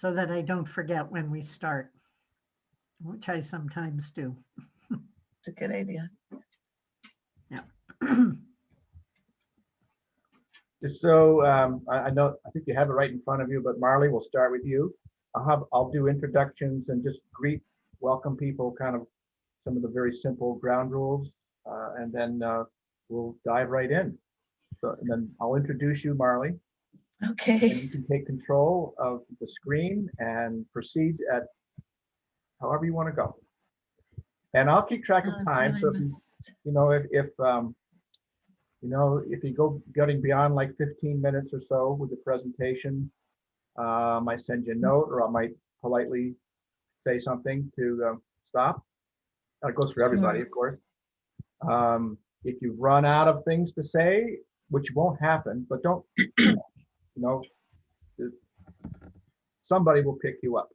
so that I don't forget when we start, which I sometimes do. It's a good idea. Just so I know, I think you have it right in front of you, but Marley, we'll start with you. I'll do introductions and just welcome people, kind of some of the very simple ground rules, and then we'll dive right in. So, and then I'll introduce you, Marley, and Okay. you can take control of the screen and proceed at however you want to go. And I'll keep track of time. So if you know, if you know, if you go getting beyond like 15 minutes or so with the presentation, I might send you a note, or I might politely say something to stop. That goes for everybody, of course. If you've run out of things to say, which won't happen, but don't, you know, somebody will pick you up.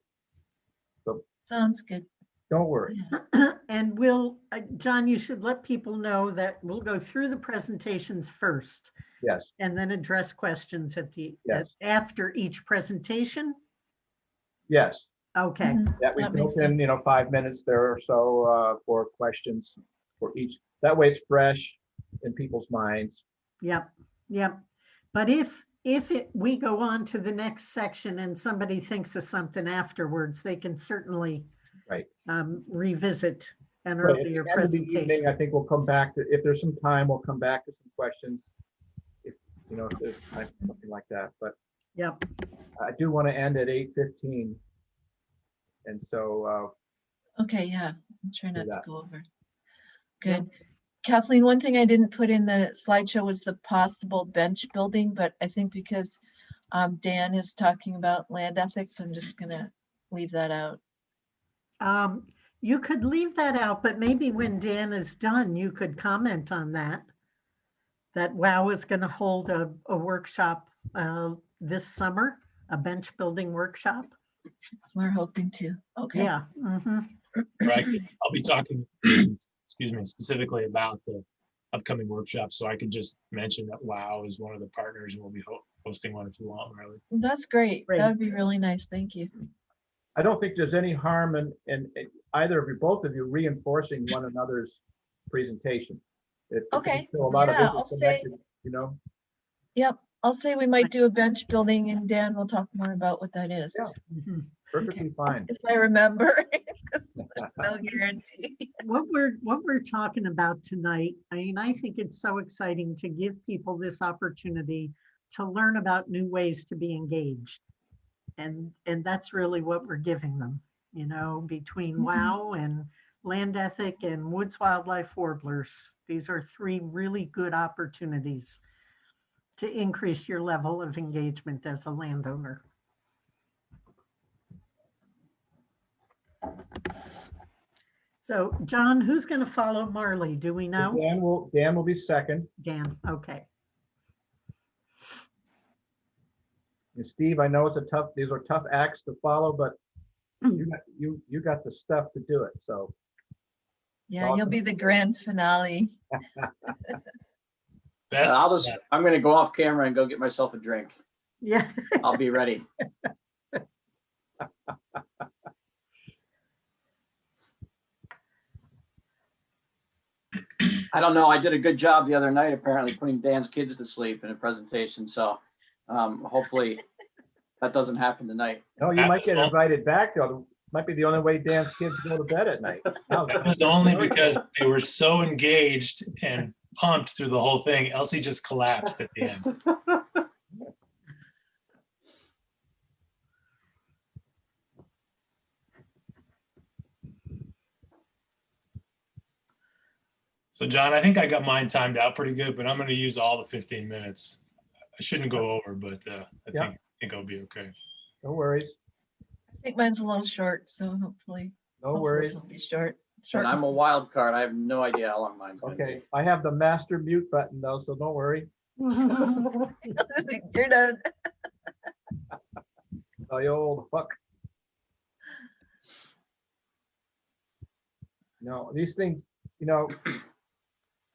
So Sounds good. don't worry. Yeah. And we'll, John, you should let people know that we'll go through the presentations first Yes, and then address questions at the, Yes. after each presentation. yes. Okay, Mhm. That we That makes built in, sense. 5 minutes there or so for questions for each. That way it's fresh in people's minds. yep, yep. But we go on to the next section and somebody thinks of something afterwards, they can certainly Right. revisit an Right, at earlier the end of the evening, presentation. I think we'll come back to, if there's some time, we'll come back to some questions. If there's time, something like that, but Yep, I do want to end at 8:15. And so, Okay, yeah. I'll try not to that. go over. Yep. Good. Kathleen, one thing I didn't put in the slideshow was the possible bench building, but I think because Dan is talking about land ethics, I'm just gonna leave that out. you could leave that out, but maybe when Dan is done, you could comment on that. That WOW is going to hold a workshop this summer, a bench building workshop. We're hoping to. Okay. Yeah. Mhm. Right. I'll be talking, excuse me, specifically about the upcoming workshop. So I could just mention that WOW is one of the partners and we'll be hosting one if you want, Marley. That's great. Great. That would be really nice. Thank you. I don't think there's any harm in either of you, both of you, reinforcing one another's presentation. It Okay. can show a lot of Yeah, I'll say- interconnected, Yep. I'll say we might do a bench building and Dan will talk more about what that is. Yeah. Mhm. perfectly fine. If I remember, 'cause there's no guarantee. What we're talking about tonight, I mean, I think it's so exciting to give people this opportunity to learn about new ways to be engaged. And that's really what we're giving them, between Mhm. WOW and Land Ethic and Woods Wildlife Warblers. These are three really good opportunities to increase your level of engagement as a landowner. So, John, who's going to follow Marley? Do we know? Dan will be second. Dan, okay. And Steve, I know these are tough acts to follow, but you got the stuff to do it. So Yeah, you'll be the grand finale. Best. I'm gonna go off camera and go get myself a drink. Yeah. I'll be ready. I don't know. I did a good job the other night, apparently putting Dan's kids to sleep in a presentation. So hopefully that doesn't happen tonight. no, you might get invited back though. Might be the only way Dan's kids go to bed at night. That was only because they were so engaged and pumped through the whole thing. Elsie just collapsed at the end. So John, I think I got mine timed out pretty good, but I'm going to use all the 15 minutes. I shouldn't go over, but I think I'll be okay. No worries. I think mine's a little short, so hopefully. No hopefully worries. It'll be short. And I'm a wild card. I have no idea how long mine's gonna Okay, be. I have the master mute button though, so don't worry. You're done. Oh, you old fuck. No, these things, you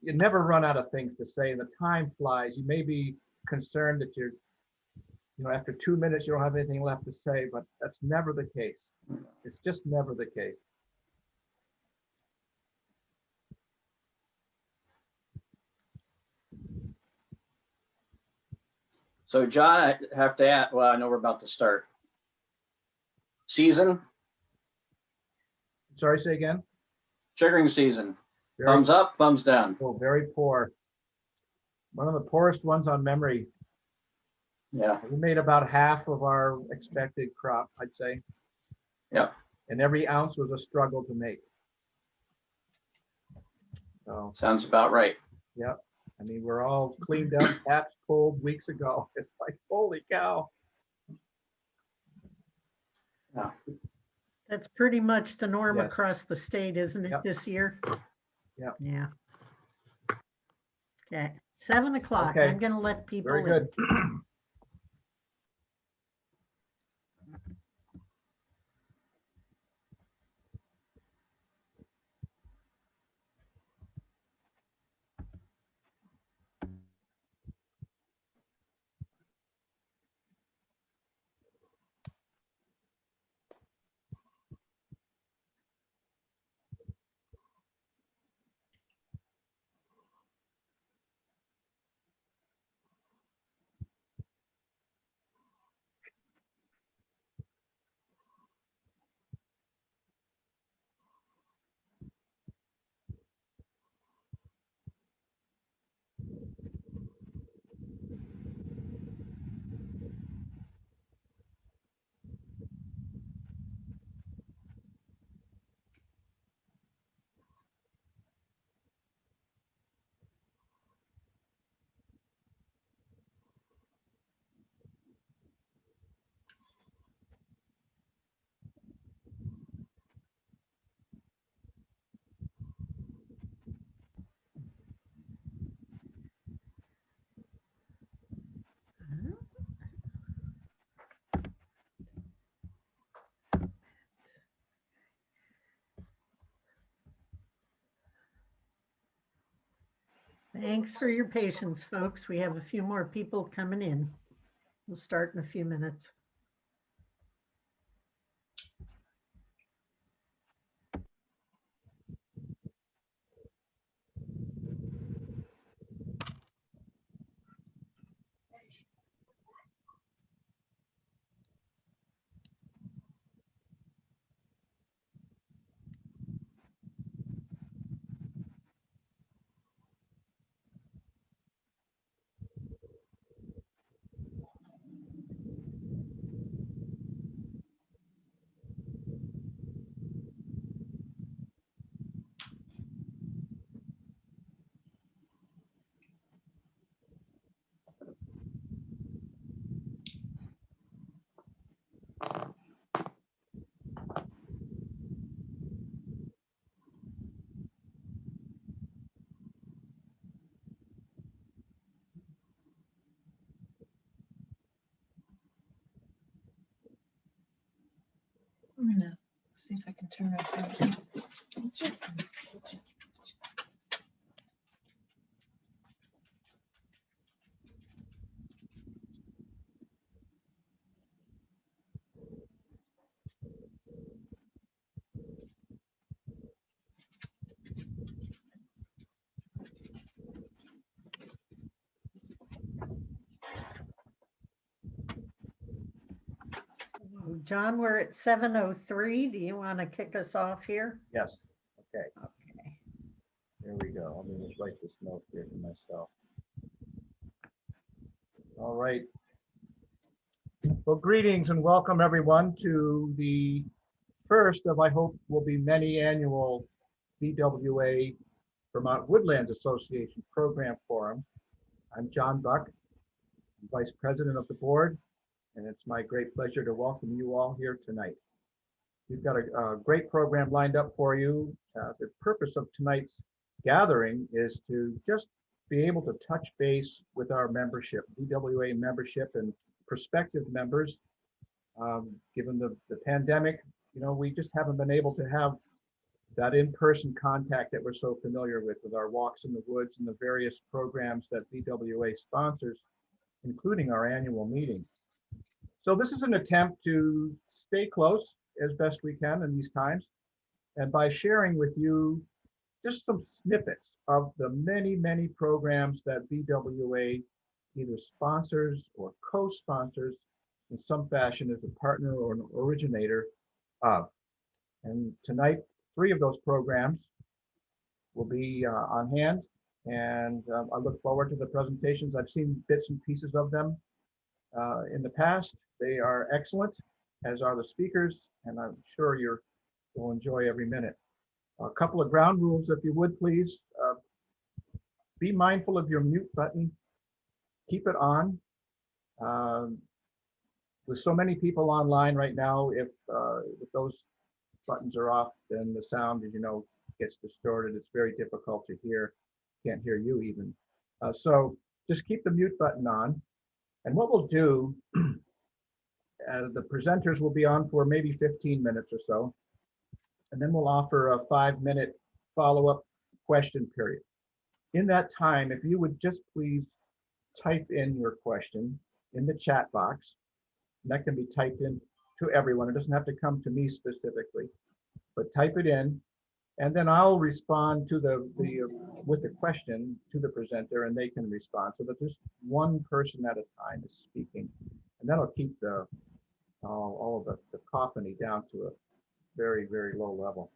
never run out of things to say. The time flies. You may be concerned that you know, after 2 minutes, you don't have anything left to say, but that's never the case. It's just never the case. So John, I have to add, well, I know we're about to start. Season, Sorry, say again? triggering season. Very, Thumbs up, thumbs down. oh, very poor. One of the poorest ones on memory. Yeah, We made about half of our expected crop, I'd say. Yep. And every ounce was a struggle to make. So, sounds about right. yeah, I mean, we're all cleaned up, taps pulled weeks ago. It's like, holy cow. That's pretty much the norm Yes. across the state, isn't it, Yep. this year? Yep. Yeah. Okay, 7 o'clock. Okay. I'm gonna let people Very in. good. Thanks for your patience, folks. We have a few more people coming in. We'll start in a few minutes. I'm gonna see if I can turn it on. So, John, we're at 7:03. Do you want to kick us off here? Yes, okay, Okay. there we go. Let me just write this note here for myself. All right. Well, greetings and welcome everyone to the first of, I hope, will be many annual VWA Vermont Woodlands Association Program Forum. I'm John Buck, Vice President of the board, and it's my great pleasure to welcome you all here tonight. We've got a great program lined up for you. The purpose of tonight's gathering is to just be able to touch base with our membership, VWA membership and prospective members. Given the pandemic, you know, we just haven't been able to have that in-person contact that we're so familiar with our walks in the woods and the various programs that VWA sponsors, including our annual meeting. So this is an attempt to stay close as best we can in these times. And by sharing with you just some snippets of the many, many programs that VWA either sponsors or co-sponsors in some fashion as a partner or an originator of. And tonight, 3 of those programs will be on hand. And I look forward to the presentations. I've seen bits and pieces of them in the past. They are excellent, as are the speakers, and I'm sure you'll enjoy every minute. A couple of ground rules, if you would, please. Be mindful of your mute button. Keep it on. With so many people online right now, if those buttons are off, then the sound, as you know, gets distorted. It's very difficult to hear. Can't hear you even. So just keep the mute button on. And what we'll do, the presenters will be on for maybe 15 minutes or so. And then we'll offer a 5-minute follow-up question period. In that time, if you would just please type in your question in the chat box. And that can be typed in to everyone. It doesn't have to come to me specifically, but type it in. And then I'll respond to with the question to the presenter, and they can respond. So that just one person at a time is speaking, and that'll keep all of the cacophony down to a very, very low level,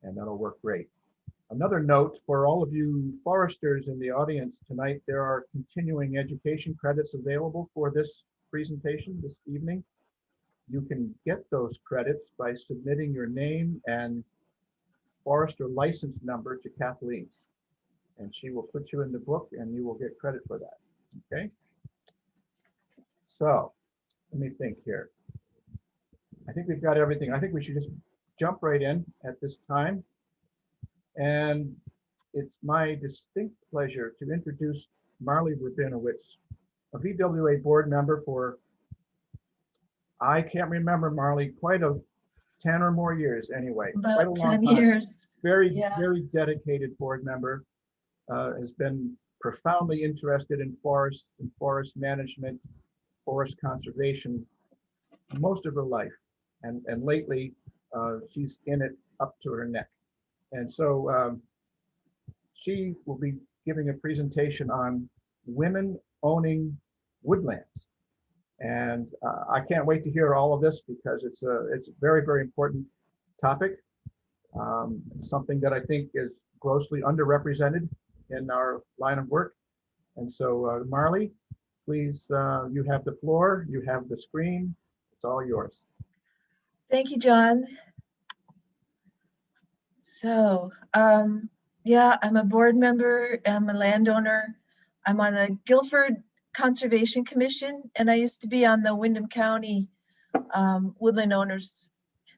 and that'll work great. Another note for all of you foresters in the audience tonight, there are continuing education credits available for this presentation this evening. You can get those credits by submitting your name and forester license number to Kathleen, and she will put you in the book and you will get credit for that. Okay, so let me think here. I think we've got everything. I think we should just jump right in at this time, and it's my distinct pleasure to introduce Marley Rabinowitz, a VWA board member for, I can't remember, Marley, quite a 10 or more years anyway. Quite a About long 10 time. years. Very, Yeah. very dedicated board member, has been profoundly interested in forest management, forest conservation most of her life. And lately, she's in it up to her neck. And so she will be giving a presentation on women owning woodlands. And I can't wait to hear all of this because it's a very, very important topic. Something that I think is grossly underrepresented in our line of work. And so Marley, please, you have the floor, you have the screen, it's all yours. Thank you, John. So, yeah, I'm a board member, I'm a landowner. I'm on the Guilford Conservation Commission, and I used to be on the Windham County Woodland Owners.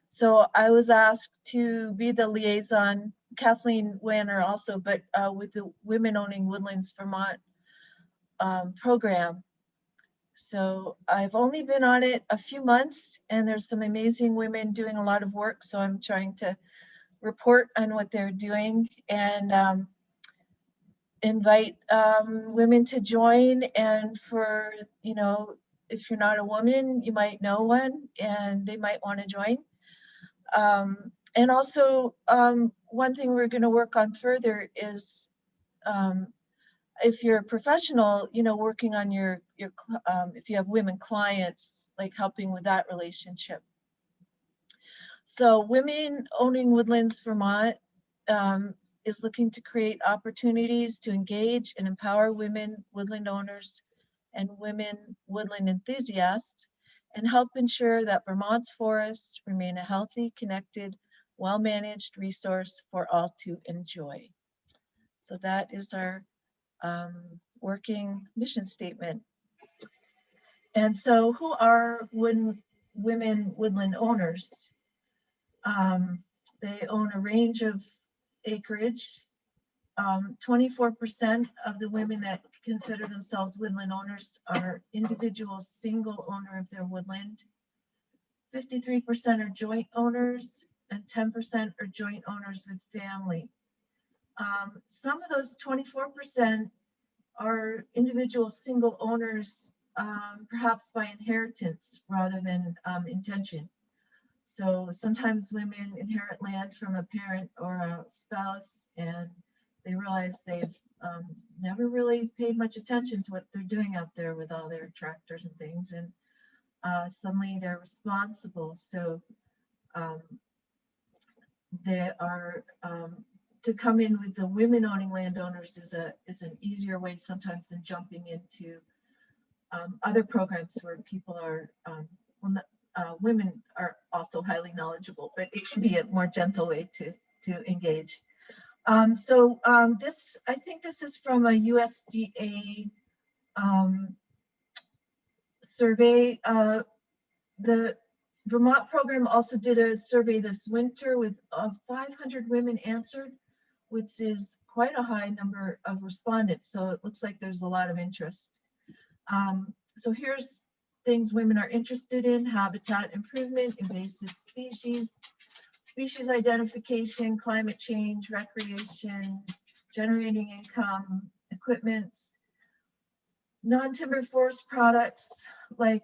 So I was asked to be the liaison, Kathleen Wanner also, but with the Women Owning Woodlands Vermont program. So I've only been on it a few months, and there's some amazing women doing a lot of work. So I'm trying to report on what they're doing and invite women to join. And for, you know, if you're not a woman, you might know one and they might want to join. And also one thing we're going to work on further is if you're a professional, you know, working on your if you have women clients, like helping with that relationship. So Women Owning Woodlands Vermont is looking to create opportunities to engage and empower women woodland owners and women woodland enthusiasts, and help ensure that Vermont's forests remain a healthy, connected, well-managed resource for all to enjoy. So that is our working mission statement. And so who are women woodland owners? They own a range of acreage. 24% of the women that consider themselves woodland owners are individual single owner of their woodland. 53% are joint owners, and 10% are joint owners with family. Some of those 24% are individual single owners perhaps by inheritance rather than intention. So sometimes women inherit land from a parent or a spouse, and they realize they've never really paid much attention to what they're doing out there with all their tractors and things, and suddenly they're responsible. So they are to come in with the women owning landowners is an easier way sometimes than jumping into other programs where people are women are also highly knowledgeable, but it can be a more gentle way to engage. This, I think this is from a USDA survey. The Vermont program also did a survey this winter with 500 women answered, which is quite a high number of respondents. So it looks like there's a lot of interest. So here's things women are interested in: habitat improvement, invasive species, species identification, climate change, recreation, generating income, equipments, non-timber forest products like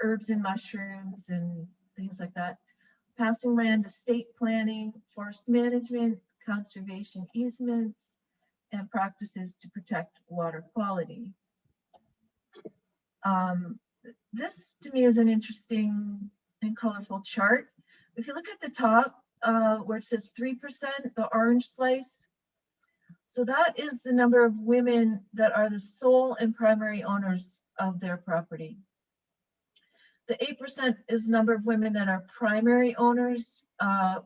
herbs and mushrooms and things like that, passing land, estate planning, forest management, conservation easements, and practices to protect water quality. This to me is an interesting and colorful chart. If you look at the top where it says 3%, the orange slice, so that is the number of women that are the sole and primary owners of their property. The 8% is the number of women that are primary owners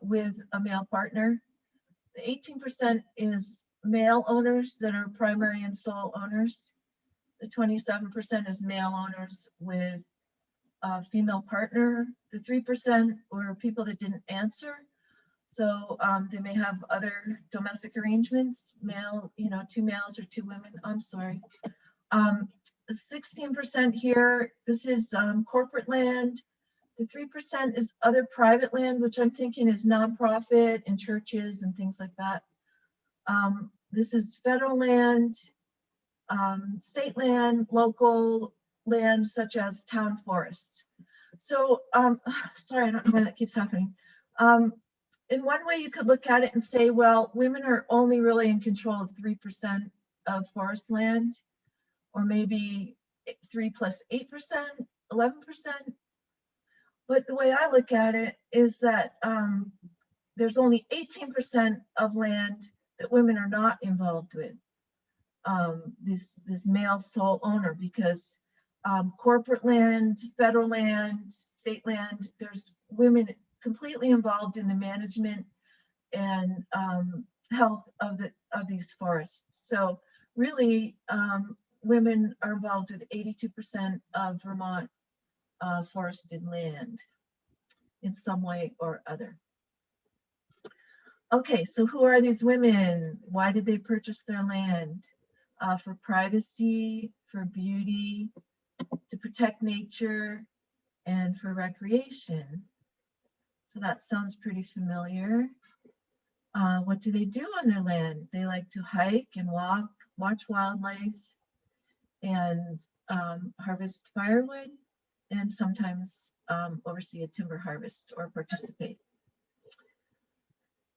with a male partner. The 18% is male owners that are primary and sole owners. The 27% is male owners with a female partner. The 3% were people that didn't answer. So they may have other domestic arrangements, male, 2 males or 2 women. I'm sorry. 16% here, this is corporate land. The 3% is other private land, which I'm thinking is nonprofit and churches and things like that. This is federal land, state land, local land, such as town forests. So, sorry, I don't know why that keeps happening. In one way, you could look at it and say, well, women are only really in control of 3% of forest land, or maybe 3 plus 8%, 11%. But the way I look at it is that there's only 18% of land that women are not involved with, this male sole owner, because corporate land, federal land, state land, there's women completely involved in the management and health of these forests. So really, women are involved with 82% of Vermont forested land in some way or other. Okay, so who are these women? Why did they purchase their land? For privacy, for beauty, to protect nature, and for recreation. So that sounds pretty familiar. What do they do on their land? They like to hike and walk, watch wildlife, and harvest firewood, and sometimes oversee a timber harvest or participate.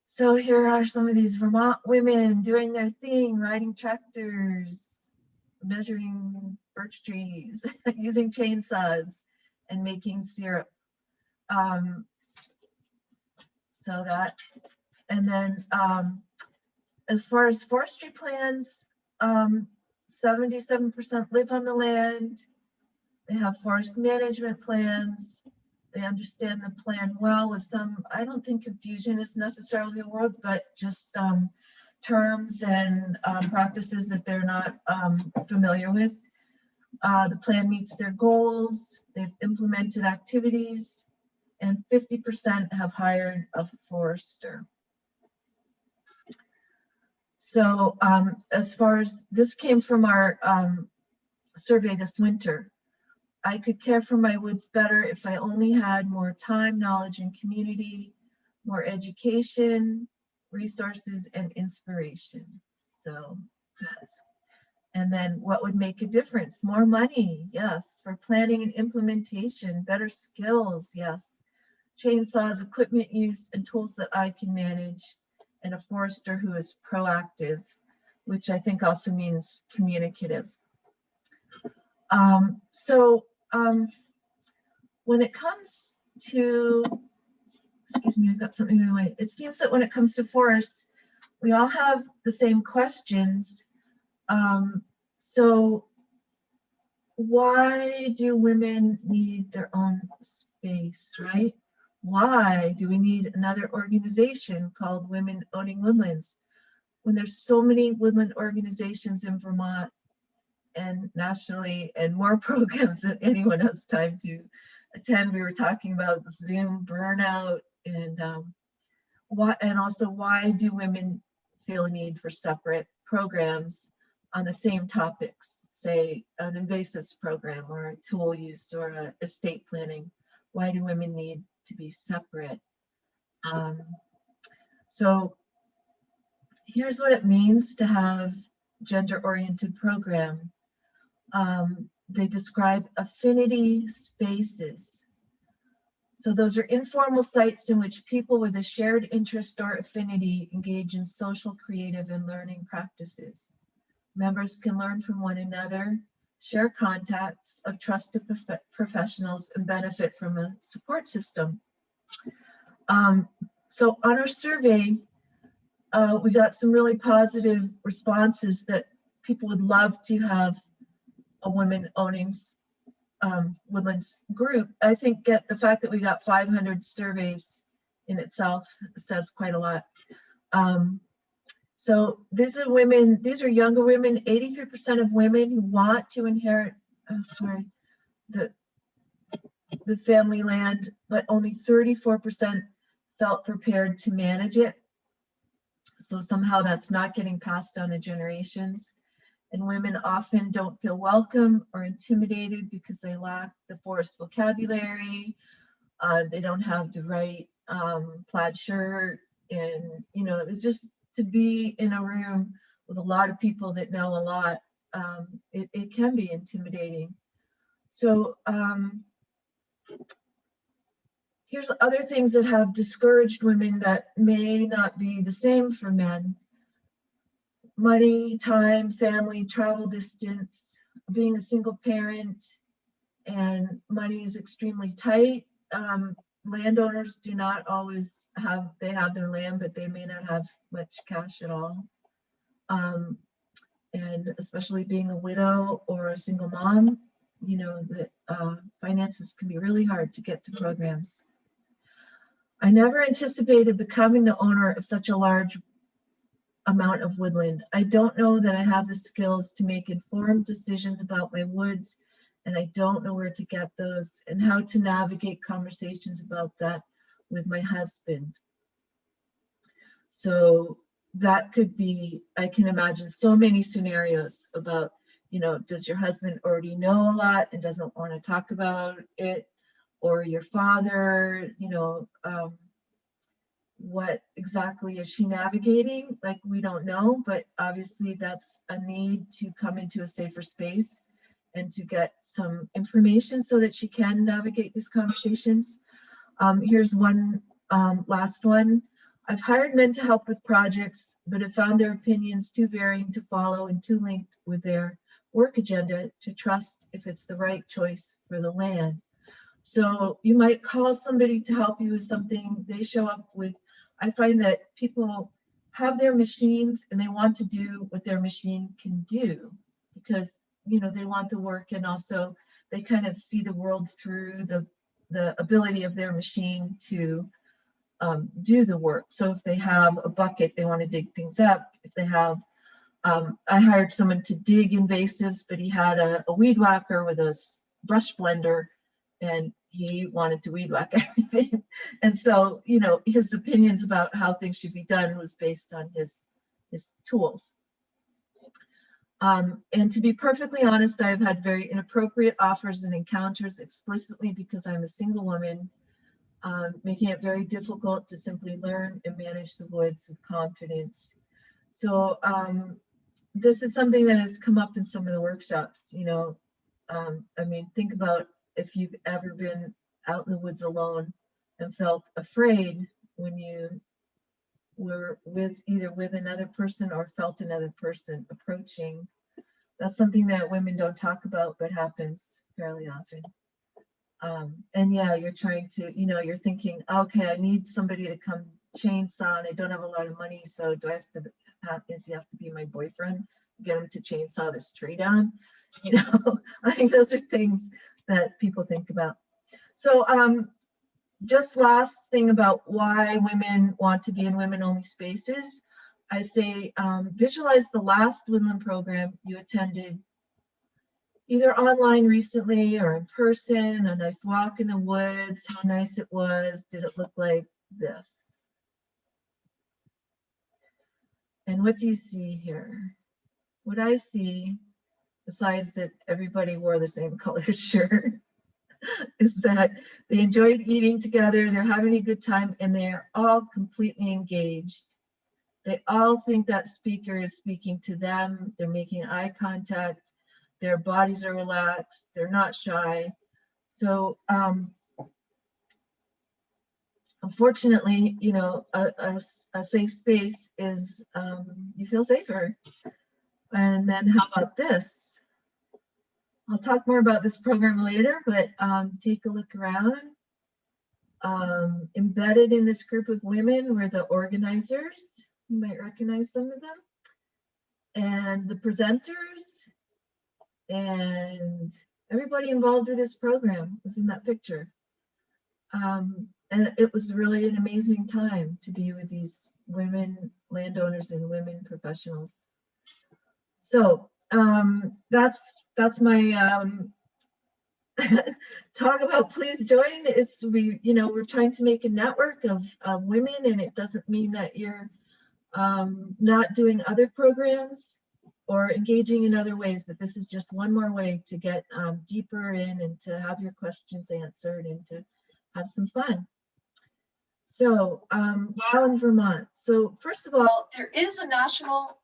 So here are some of these Vermont women doing their thing, riding tractors, measuring birch trees, using chainsaws, and making syrup. So that, and then as far as forestry plans, 77% live on the land. They have forest management plans. They understand the plan well, with some, I don't think confusion is necessarily the word, but just terms and practices that they're not familiar with. The plan meets their goals. They've implemented activities, and 50% have hired a forester. So as far as this came from our survey this winter, I could care for my woods better if I only had more time, knowledge, and community, more education, resources, and inspiration. So that's And then what would make a difference? More money, yes. For planning and implementation, better skills, yes. Chainsaws, equipment use, and tools that I can manage, and a forester who is proactive, which I think also means communicative. When it comes to, excuse me, I got something in my way. It seems that when it comes to forests, we all have the same questions. So why do women need their own space, right? Why do we need another organization called Women Owning Woodlands when there's so many woodland organizations in Vermont and nationally, and more programs than anyone has time to attend? We were talking about Zoom burnout, and why do women feel a need for separate programs on the same topics, say an invasives program or a tool use or a estate planning? Why do women need to be separate? So here's what it means to have gender-oriented program. They describe affinity spaces. So those are informal sites in which people with a shared interest or affinity engage in social, creative, and learning practices. Members can learn from one another, share contacts of trusted professionals, and benefit from a support system. So on our survey, we got some really positive responses that people would love to have a women owning woodlands group. I think the fact that we got 500 surveys in itself says quite a lot. So these are women, these are younger women, 83% of women who want to inherit, the family land, but only 34% felt prepared to manage it. So somehow that's not getting passed down to generations. And women often don't feel welcome or intimidated because they lack the forest vocabulary. They don't have the right plaid shirt. And, you know, it's just to be in a room with a lot of people that know a lot, it can be intimidating. So here's other things that have discouraged women that may not be the same for men. Money, time, family, travel distance, being a single parent, and money is extremely tight. Landowners do not always have, they have their land, but they may not have much cash at all. And especially being a widow or a single mom, you know, the finances can be really hard to get to programs. I never anticipated becoming the owner of such a large amount of woodland. I don't know that I have the skills to make informed decisions about my woods, and I don't know where to get those and how to navigate conversations about that with my husband. So that could be, I can imagine so many scenarios about, you know, does your husband already know a lot and doesn't want to talk about it? Or your father, you know, what exactly is she navigating? Like, we don't know, but obviously that's a need to come into a safer space and to get some information so that she can navigate these conversations. Here's one last one. I've hired men to help with projects, but have found their opinions too varying to follow and too linked with their work agenda to trust if it's the right choice for the land. So you might call somebody to help you with something, they show up with, I find that people have their machines and they want to do what their machine can do because, you know, they want the work, and also they kind of see the world through the ability of their machine to do the work. So if they have a bucket, they want to dig things up. If they have, I hired someone to dig invasives, but he had a weed whacker with a brush blender, and he wanted to weed whack everything. And so, you know, his opinions about how things should be done was based on his tools. And to be perfectly honest, I've had very inappropriate offers and encounters explicitly because I'm a single woman, making it very difficult to simply learn and manage the woods with confidence. So this is something that has come up in some of the workshops, you know. I mean, think about if you've ever been out in the woods alone and felt afraid when you were either with another person or felt another person approaching. That's something that women don't talk about, but happens fairly often. And yeah, you're trying to, you know, you're thinking, okay, I need somebody to come chainsaw and I don't have a lot of money. So do I have to does he have to be my boyfriend to get him to chainsaw this tree down? You know, I think those are things that people think about. So just last thing about why women want to be in women-only spaces. I say visualize the last woodland program you attended, either online recently or in person, a nice walk in the woods, how nice it was. Did it look like this? And what do you see here? What I see, besides that everybody wore the same color shirt, is that they enjoyed eating together, they're having a good time, and they're all completely engaged. They all think that speaker is speaking to them. They're making eye contact. Their bodies are relaxed. They're not shy. So unfortunately, you know, a safe space is, you feel safer. And then how about this? I'll talk more about this program later, but take a look around. Embedded in this group of women were the organizers. You might recognize some of them. And the presenters and everybody involved with this program was in that picture. And it was really an amazing time to be with these women landowners and women professionals. So that's my talk about please join. We're trying to make a network of women, and it doesn't mean that you're not doing other programs or engaging in other ways, but this is just one more way to get deeper in and to have your questions answered and to have some fun. So WOW in Vermont. So first of all, there is a National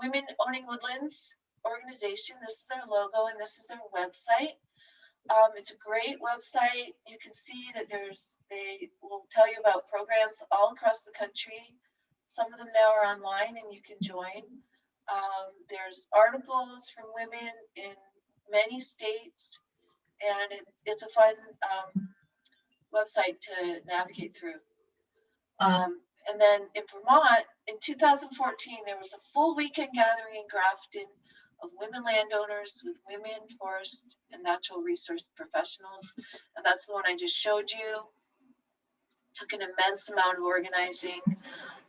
Women Owning Woodlands organization. This is their logo and this is their website. It's a great website. You can see that they will tell you about programs all across the country. Some of them now are online and you can join. There's articles from women in many states, and it's a fun website to navigate through. And then in Vermont, in 2014, there was a full weekend gathering in Grafton of women landowners with women forest and natural resource professionals. And that's the one I just showed you. Took an immense amount of organizing.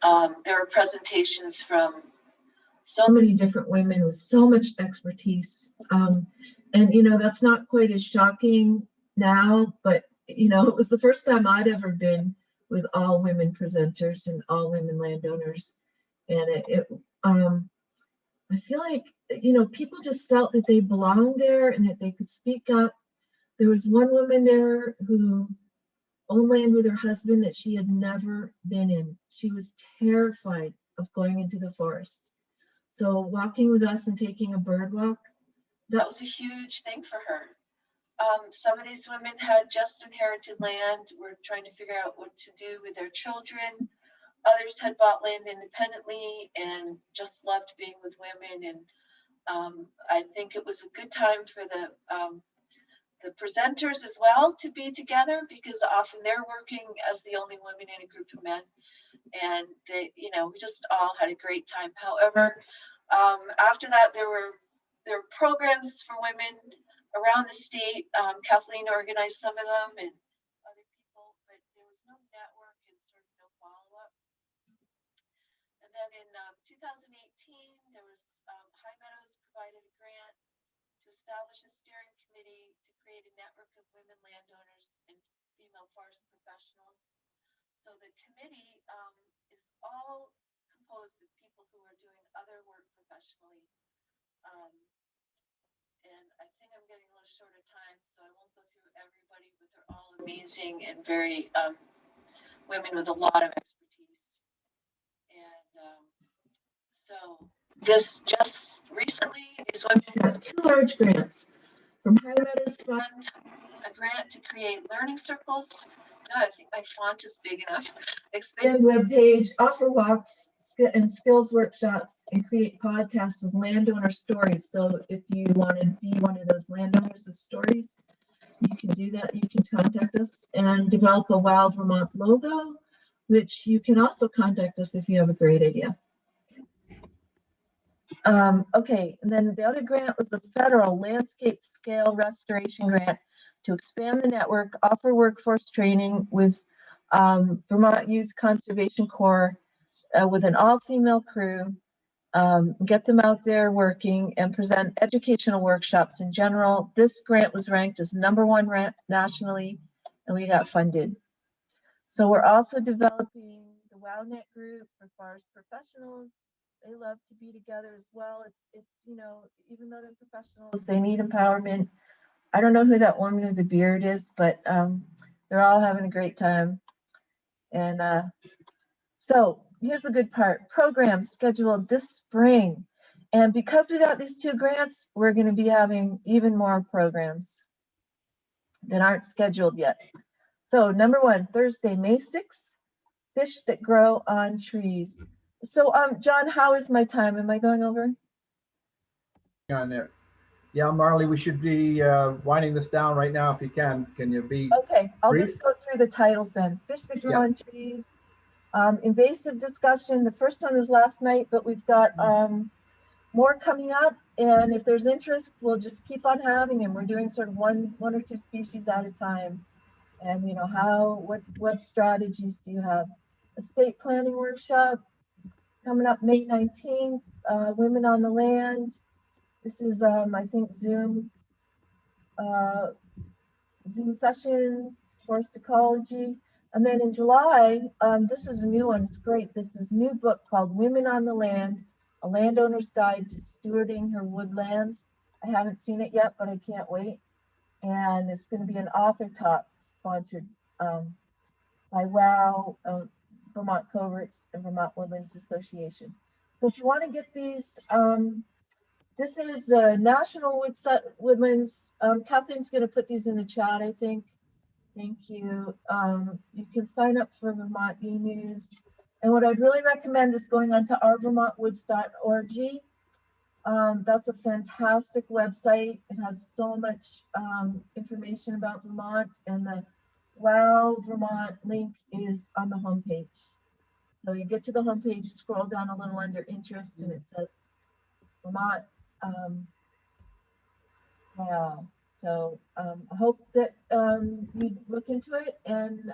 There were presentations from so many different women with so much expertise. And, you know, that's not quite as shocking now, but, you know, it was the first time I'd ever been with all women presenters and all women landowners. And I feel like, you know, people just felt that they belonged there and that they could speak up. There was one woman there who owned land with her husband that she had never been in. She was terrified of going into the forest. So walking with us and taking a bird walk, that was a huge thing for her. Some of these women had just inherited land, were trying to figure out what to do with their children. Others had bought land independently and just loved being with women. And I think it was a good time for the presenters as well to be together, because often they're working as the only women in a group of men. And they, you know, we just all had a great time. However, after that, there were programs for women around the state. Kathleen organized some of them and other people, but there was no network and sort of no follow-up. And then in 2018, there was High Meadows provided a grant to establish a steering committee to create a network of women landowners and female forest professionals. So the committee is all composed of people who are doing other work professionally. And I think I'm getting a little short of time, so I won't go through everybody, but they're all amazing and very women with a lot of expertise. And so this just recently, these women got 2 large grants from High Meadows Fund, a grant to create learning circles. I think my font is big enough. Expand web page, offer walks and skills workshops, and create podcasts with landowner stories. So if you want to be one of those landowners with stories, you can do that. You can contact us and develop a WOW Vermont logo, which you can also contact us if you have a great idea. Okay, and then the other grant was the federal landscape scale restoration grant to expand the network, offer workforce training with Vermont Youth Conservation Corps with an all-female crew, get them out there working and present educational workshops in general. This grant was ranked as #1 nationally, and we got funded. So we're also developing the WowNet group for forest professionals. They love to be together as well. It's you know, even though they're professionals, they need empowerment. I don't know who that woman with the beard is, but they're all having a great time. And so here's the good part. Programs scheduled this spring. And because we got these 2 grants, we're going to be having even more programs that aren't scheduled yet. So #1, Thursday, May 6th, fish that grow on trees. So John, how is my time? Am I going over? On there. Yeah, Marley, we should be winding this down right now if you can. Can you be? Okay, I'll brief? just go through the titles then. Fish that grow Yeah. on trees. Invasive discussion. The first one was last night, but we've got more coming up. And if there's interest, we'll just keep on having them. We're doing sort of one or 2 species at a time. And you know, what strategies do you have? Estate planning workshop coming up May 19th. Women on the land. This is I think Zoom sessions, forest ecology. And then in July, this is a new one, it's great. This is a new book called Women on the Land, A Landowner's Guide to Stewarding Her Woodlands. I haven't seen it yet, but I can't wait. And it's going to be an author talk sponsored by WOW, Vermont Coverts, and Vermont Woodlands Association. So if you want to get these, this is the National Woodlands. Kathleen's going to put these in the chat, I think. Thank you. You can sign up for Vermont e-News. And what I'd really recommend is going onto ourvermontwoods.org. That's a fantastic website. It has so much information about Vermont, and the WOW Vermont link is on the homepage. So you get to the homepage, scroll down a little under interest, and it says Vermont. Wow. So I hope that you look into it. And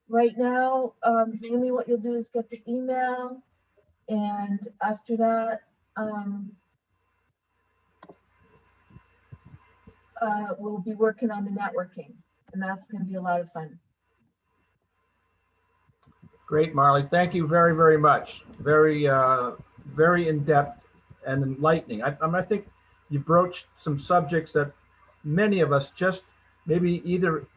right now, mainly what you'll do is get the email. And after that, we'll be working on the networking. And that's going to be a lot of fun. Great, Marley. Thank you very, very much. Very, very in-depth and enlightening. I think you broached some subjects that many of us just maybe either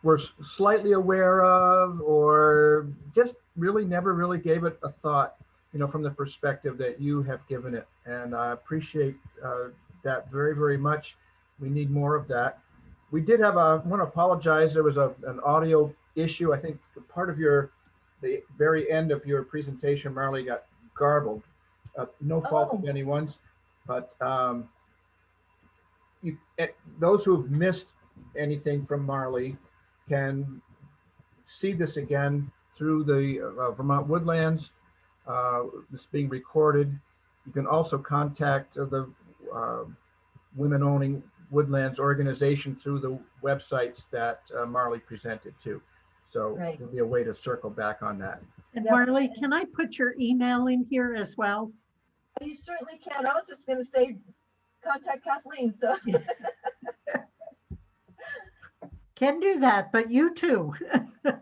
were slightly aware of or just really never really gave it a thought, you know, from the perspective that you have given it. And I appreciate that very, very much. We need more of that. We did have I want to apologize. There was an audio issue. I think part of the very end of your presentation, Marley, got garbled. No fault of anyone's, but those who have missed anything from Marley can see this again through the Vermont Woodlands. This being recorded. You can also contact the Women Owning Woodlands organization through the websites that Marley presented to. So there'll be a way to circle back on that. And Marley, can I put your email in here as well? You certainly can. I was just going to say, contact Kathleen. So can do that, but you too. All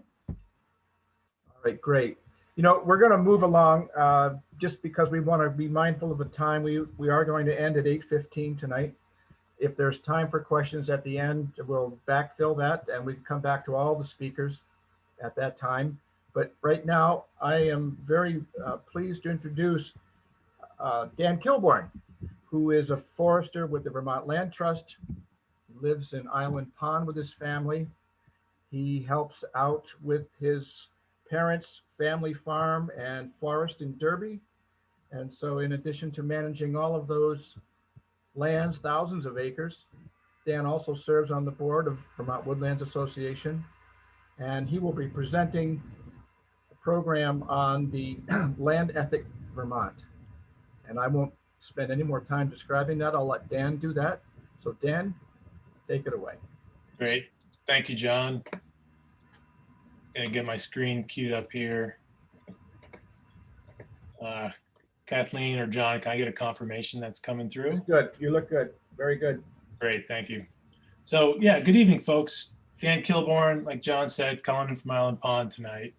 right, great. You know, we're going to move along just because we want to be mindful of the time. We are going to end at 8:15 tonight. If there's time for questions at the end, we'll backfill that and we can come back to all the speakers at that time. But right now, I am very pleased to introduce Dan Kilborn, who is a forester with the Vermont Land Trust. He lives in Island Pond with his family. He helps out with his parents' family farm and forest in Derby. And so in addition to managing all of those lands, thousands of acres, Dan also serves on the board of Vermont Woodlands Association. And he will be presenting a program on the Land Ethic Vermont. And I won't spend any more time describing that. I'll let Dan do that. So Dan, take it away. Great. Thank you, John. Gonna get my screen queued up here. Kathleen or John, can I get a confirmation that's coming through? Good. You look good. Very good. Great, thank you. So yeah, good evening, folks. Dan Kilborn, like John said, calling in from Island Pond tonight.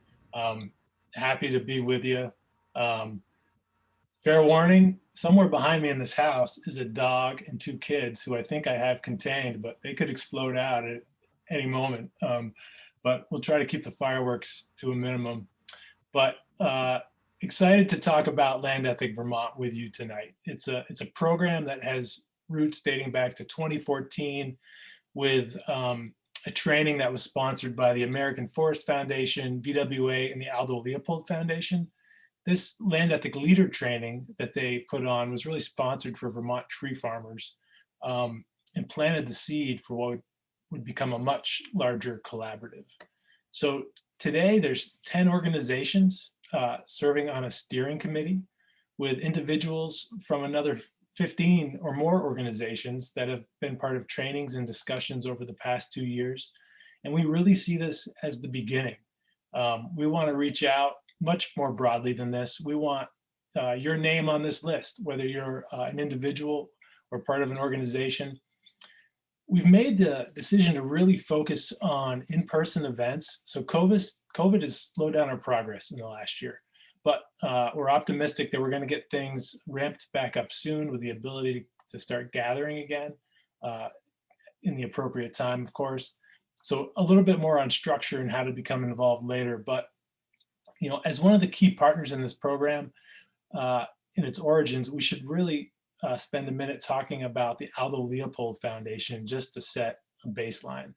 Happy to be with you. Fair warning, somewhere behind me in this house is a dog and two kids who I think I have contained, but they could explode out at any moment. But we'll try to keep the fireworks to a minimum. But excited to talk about Land Ethic Vermont with you tonight. It's a program that has roots dating back to 2014 with a training that was sponsored by the American Forest Foundation, VWA, and the Aldo Leopold Foundation. This land ethic leader training that they put on was really sponsored for Vermont tree farmers and planted the seed for what would become a much larger collaborative. So today there's 10 organizations serving on a steering committee with individuals from another 15 or more organizations that have been part of trainings and discussions over the past 2 years. And we really see this as the beginning. We want to reach out much more broadly than this. We want your name on this list, whether you're an individual or part of an organization. We've made the decision to really focus on in-person events. So COVID has slowed down our progress in the last year, but we're optimistic that we're going to get things ramped back up soon with the ability to start gathering again in the appropriate time, of course. So a little bit more on structure and how to become involved later. But you know, as one of the key partners in this program, in its origins, we should really spend a minute talking about the Aldo Leopold Foundation just to set a baseline.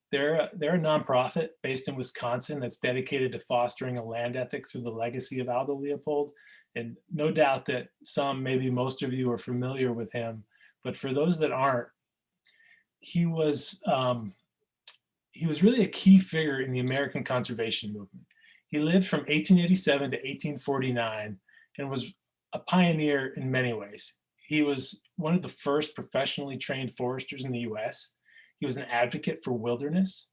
They're a nonprofit based in Wisconsin that's dedicated to fostering a land ethic through the legacy of Aldo Leopold. And no doubt that some, maybe most of you are familiar with him, but for those that aren't, he was really a key figure in the American conservation movement. He lived from 1887 to 1849 and was a pioneer in many ways. He was one of the first professionally trained foresters in the US. He was an advocate for wilderness.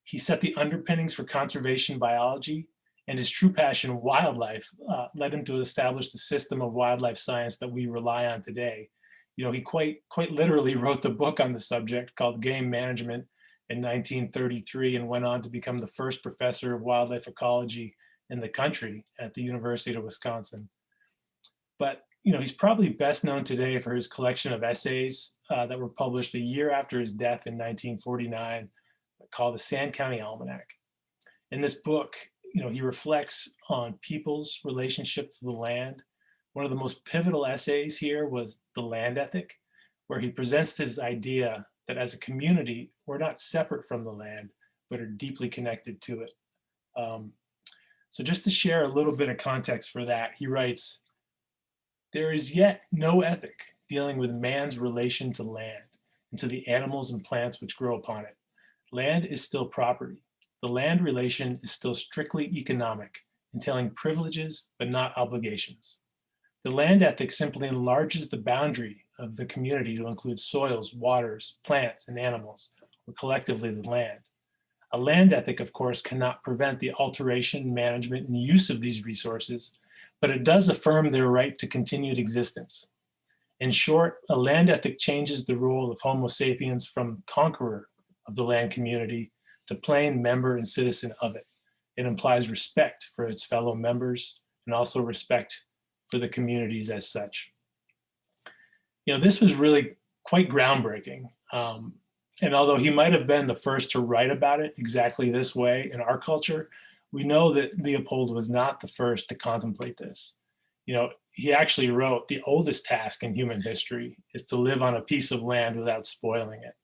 He set the underpinnings for conservation biology, and his true passion, wildlife, led him to establish the system of wildlife science that we rely on today. You know, he quite literally wrote the book on the subject called Game Management in 1933 and went on to become the first professor of wildlife ecology in the country at the University of Wisconsin. But you know, he's probably best known today for his collection of essays that were published a year after his death in 1949, called the Sand County Almanac. In this book, you know, he reflects on people's relationship to the land. One of the most pivotal essays here was The Land Ethic, where he presents his idea that as a community, we're not separate from the land, but are deeply connected to it. So just to share a little bit of context for that, he writes, "There is yet no ethic dealing with man's relation to land and to the animals and plants which grow upon it. Land is still property. The land relation is still strictly economic, entailing privileges but not obligations. The land ethic simply enlarges the boundary of the community to include soils, waters, plants, and animals, or collectively the land. A land ethic, of course, cannot prevent the alteration, management, and use of these resources, but it does affirm their right to continued existence. In short, a land ethic changes the role of Homo sapiens from conqueror of the land community to plain member and citizen of it. It implies respect for its fellow members and also respect for the communities as such." You know, this was really quite groundbreaking. And although he might have been the first to write about it exactly this way in our culture, we know that Leopold was not the first to contemplate this. You know, he actually wrote, the oldest task in human history is to live on a piece of land without spoiling it.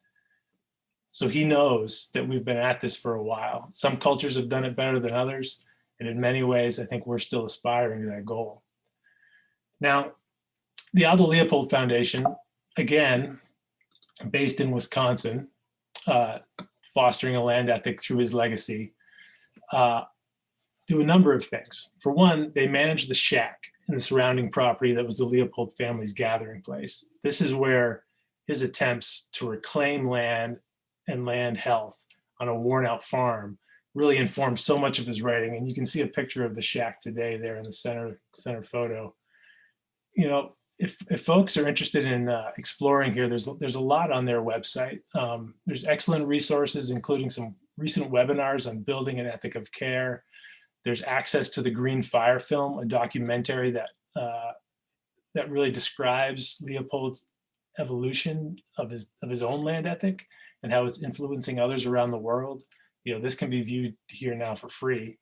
So he knows that we've been at this for a while. Some cultures have done it better than others. And in many ways, I think we're still aspiring to that goal. Now, the Aldo Leopold Foundation, again, based in Wisconsin, fostering a land ethic through his legacy, do a number of things. For one, they manage the shack in the surrounding property that was the Leopold family's gathering place. This is where his attempts to reclaim land and land health on a worn out farm really informed so much of his writing. And you can see a picture of the shack today there in the center photo. You know, if folks are interested in exploring here, there's a lot on their website. There's excellent resources, including some recent webinars on building an ethic of care. There's access to the Green Fire film, a documentary that that really describes Leopold's evolution of his own land ethic and how it's influencing others around the world. You know, this can be viewed here now for free.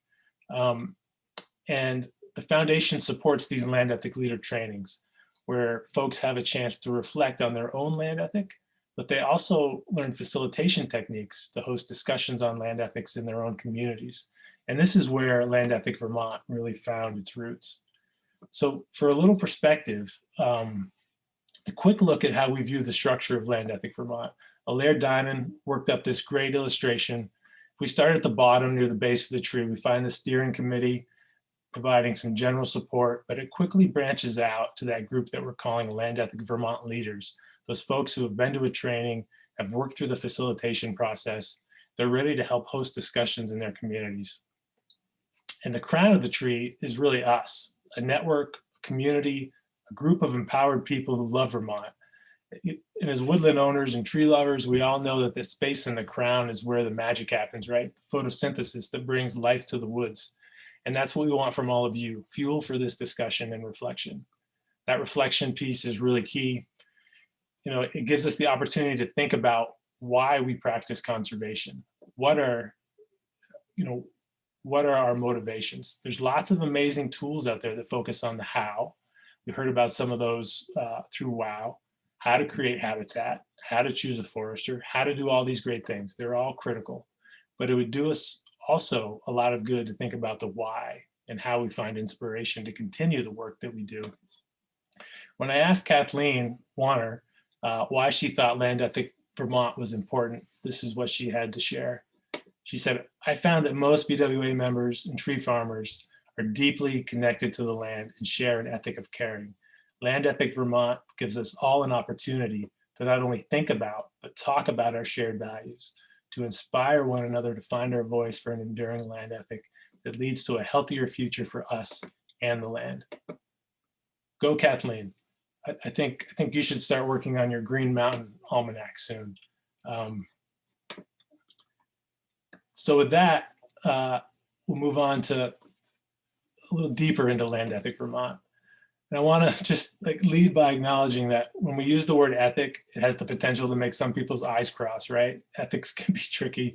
And the foundation supports these land ethic leader trainings where folks have a chance to reflect on their own land ethic, but they also learn facilitation techniques to host discussions on land ethics in their own communities. And this is where Land Ethic Vermont really found its roots. So for a little perspective, a quick look at how we view the structure of Land Ethic Vermont. Alaire Diamond worked up this great illustration. If we start at the bottom near the base of the tree, we find the steering committee providing some general support, but it quickly branches out to that group that we're calling Land Ethic Vermont leaders. Those folks who have been to a training, have worked through the facilitation process. They're ready to help host discussions in their communities. And the crown of the tree is really us, a network, a community, a group of empowered people who love Vermont. And as woodland owners and tree lovers, we all know that the space in the crown is where the magic happens, right? Photosynthesis that brings life to the woods. And that's what we want from all of you, fuel for this discussion and reflection. That reflection piece is really key. You know, it gives us the opportunity to think about why we practice conservation. What are our motivations? There's lots of amazing tools out there that focus on the how. We heard about some of those through WOW, how to create habitat, how to choose a forester, how to do all these great things. They're all critical, but it would do us also a lot of good to think about the why and how we find inspiration to continue the work that we do. When I asked Kathleen Warner why she thought Land Ethic Vermont was important, this is what she had to share. She said, I found that most VWA members and tree farmers are deeply connected to the land and share an ethic of caring. Land Ethic Vermont gives us all an opportunity to not only think about, but talk about our shared values, to inspire one another to find our voice for an enduring land ethic that leads to a healthier future for us and the land. Go Kathleen. I think you should start working on your Green Mountain Almanac soon. So with that, we'll move on to a little deeper into Land Ethic Vermont. And I want to just lead by acknowledging that when we use the word ethic, it has the potential to make some people's eyes cross, right? Ethics can be tricky.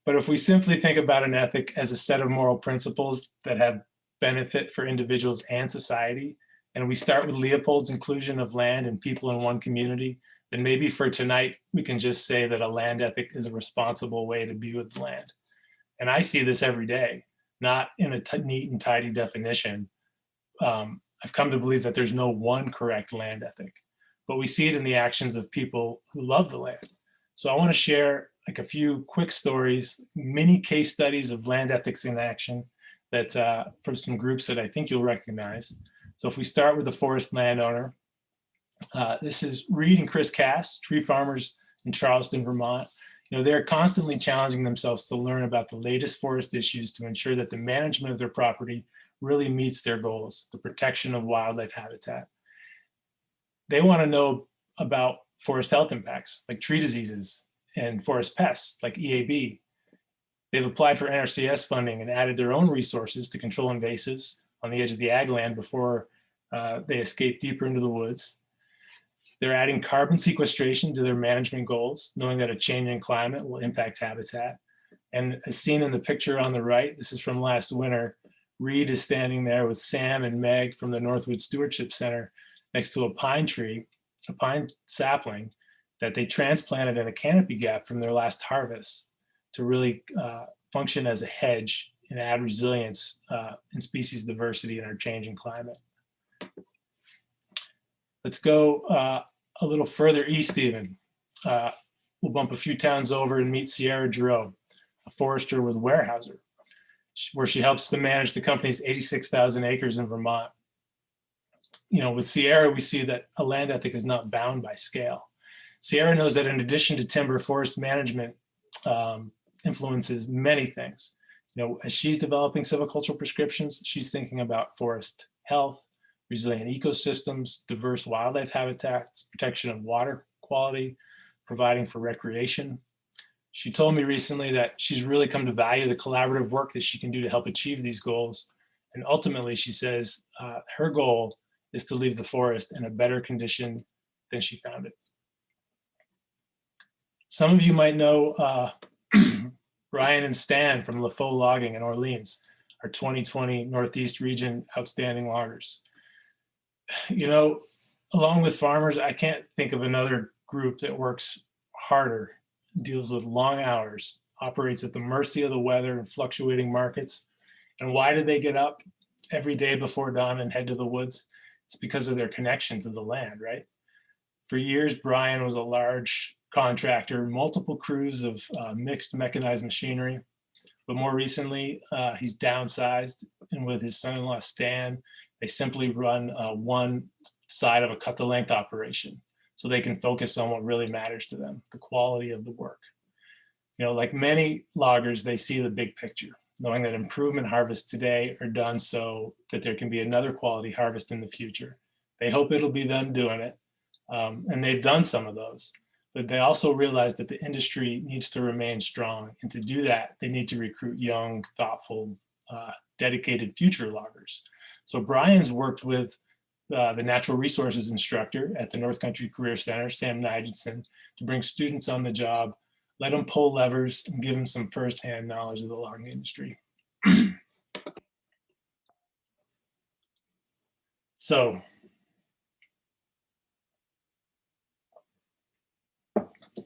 But if we simply think about an ethic as a set of moral principles that have benefit for individuals and society, and we start with Leopold's inclusion of land and people in one community, then maybe for tonight, we can just say that a land ethic is a responsible way to be with the land. And I see this every day, not in a neat and tidy definition. I've come to believe that there's no one correct land ethic, but we see it in the actions of people who love the land. So I want to share a few quick stories, mini case studies of land ethics in action that from some groups that I think you'll recognize. So if we start with the forest landowner, this is Reed and Chris Cass, tree farmers in Charleston, Vermont. You know, they're constantly challenging themselves to learn about the latest forest issues to ensure that the management of their property really meets their goals, the protection of wildlife habitat. They want to know about forest health impacts like tree diseases and forest pests like EAB. They've applied for NRCS funding and added their own resources to control invasives on the edge of the ag land before they escape deeper into the woods. They're adding carbon sequestration to their management goals, knowing that a changing climate will impact habitat. And as seen in the picture on the right, this is from last winter, Reed is standing there with Sam and Meg from the Northwood Stewardship Center next to a pine tree, a pine sapling that they transplanted in a canopy gap from their last harvest to really function as a hedge and add resilience and species diversity in our changing climate. Let's go a little further east even. We'll bump a few towns over and meet Sierra Giroux, a forester with Weyerhaeuser, where she helps to manage the company's 86,000 acres in Vermont. You know, with Sierra, we see that a land ethic is not bound by scale. Sierra knows that in addition to timber, forest management influences many things. You know, as she's developing silvicultural prescriptions, she's thinking about forest health, resilient ecosystems, diverse wildlife habitats, protection of water quality, providing for recreation. She told me recently that she's really come to value the collaborative work that she can do to help achieve these goals. And ultimately, she says her goal is to leave the forest in a better condition than she found it. Some of you might know Brian and Stan from LaFaux Logging in Orleans, our 2020 Northeast region outstanding loggers. You know, along with farmers, I can't think of another group that works harder, deals with long hours, operates at the mercy of the weather and fluctuating markets. And why do they get up every day before dawn and head to the woods? It's because of their connection to the land, right? For years, Brian was a large contractor, multiple crews of mixed mechanized machinery. But more recently, he's downsized, and with his son-in-law, Stan, they simply run one side of a cut-to-length operation so they can focus on what really matters to them, the quality of the work. You know, like many loggers, they see the big picture, knowing that improvement harvests today are done so that there can be another quality harvest in the future. They hope it'll be them doing it, and they've done some of those. But they also realize that the industry needs to remain strong. And to do that, they need to recruit young, thoughtful, dedicated future loggers. So Brian's worked with the natural resources instructor at the North Country Career Center, Sam Nigelson, to bring students on the job, let them pull levers, and give them some firsthand knowledge of the logging industry. So,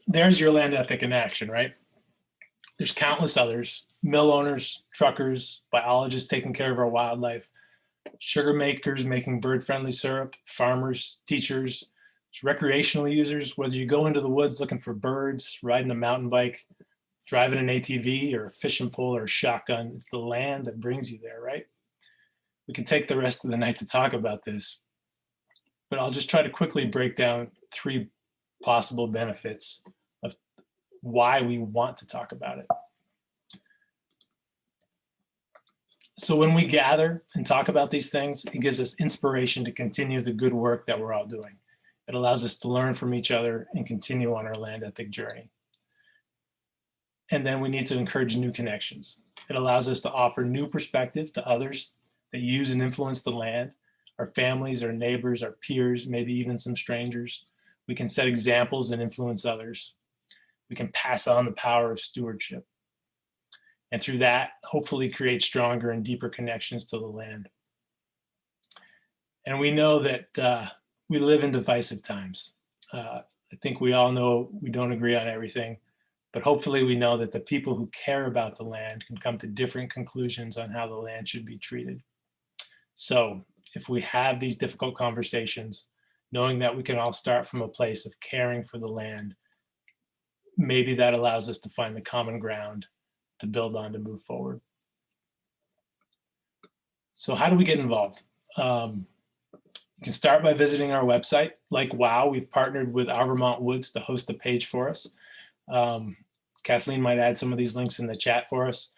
there's your land ethic in action, right? There's countless others: mill owners, truckers, biologists taking care of our wildlife, sugar makers making bird-friendly syrup, farmers, teachers, recreational users, whether you go into the woods looking for birds, riding a mountain bike, driving an ATV or a fishing pole or a shotgun, it's the land that brings you there, right? We can take the rest of the night to talk about this, but I'll just try to quickly break down 3 possible benefits of why we want to talk about it. So when we gather and talk about these things, it gives us inspiration to continue the good work that we're all doing. It allows us to learn from each other and continue on our land ethic journey. And then we need to encourage new connections. It allows us to offer new perspective to others that use and influence the land, our families, our neighbors, our peers, maybe even some strangers. We can set examples and influence others. We can pass on the power of stewardship. And through that, hopefully create stronger and deeper connections to the land. And we know that we live in divisive times. I think we all know we don't agree on everything, but hopefully we know that the people who care about the land can come to different conclusions on how the land should be treated. So if we have these difficult conversations, knowing that we can all start from a place of caring for the land, maybe that allows us to find the common ground to build on to move forward. So how do we get involved? You can start by visiting our website. Like WOW, we've partnered with Our Vermont Woods to host a page for us. Kathleen might add some of these links in the chat for us.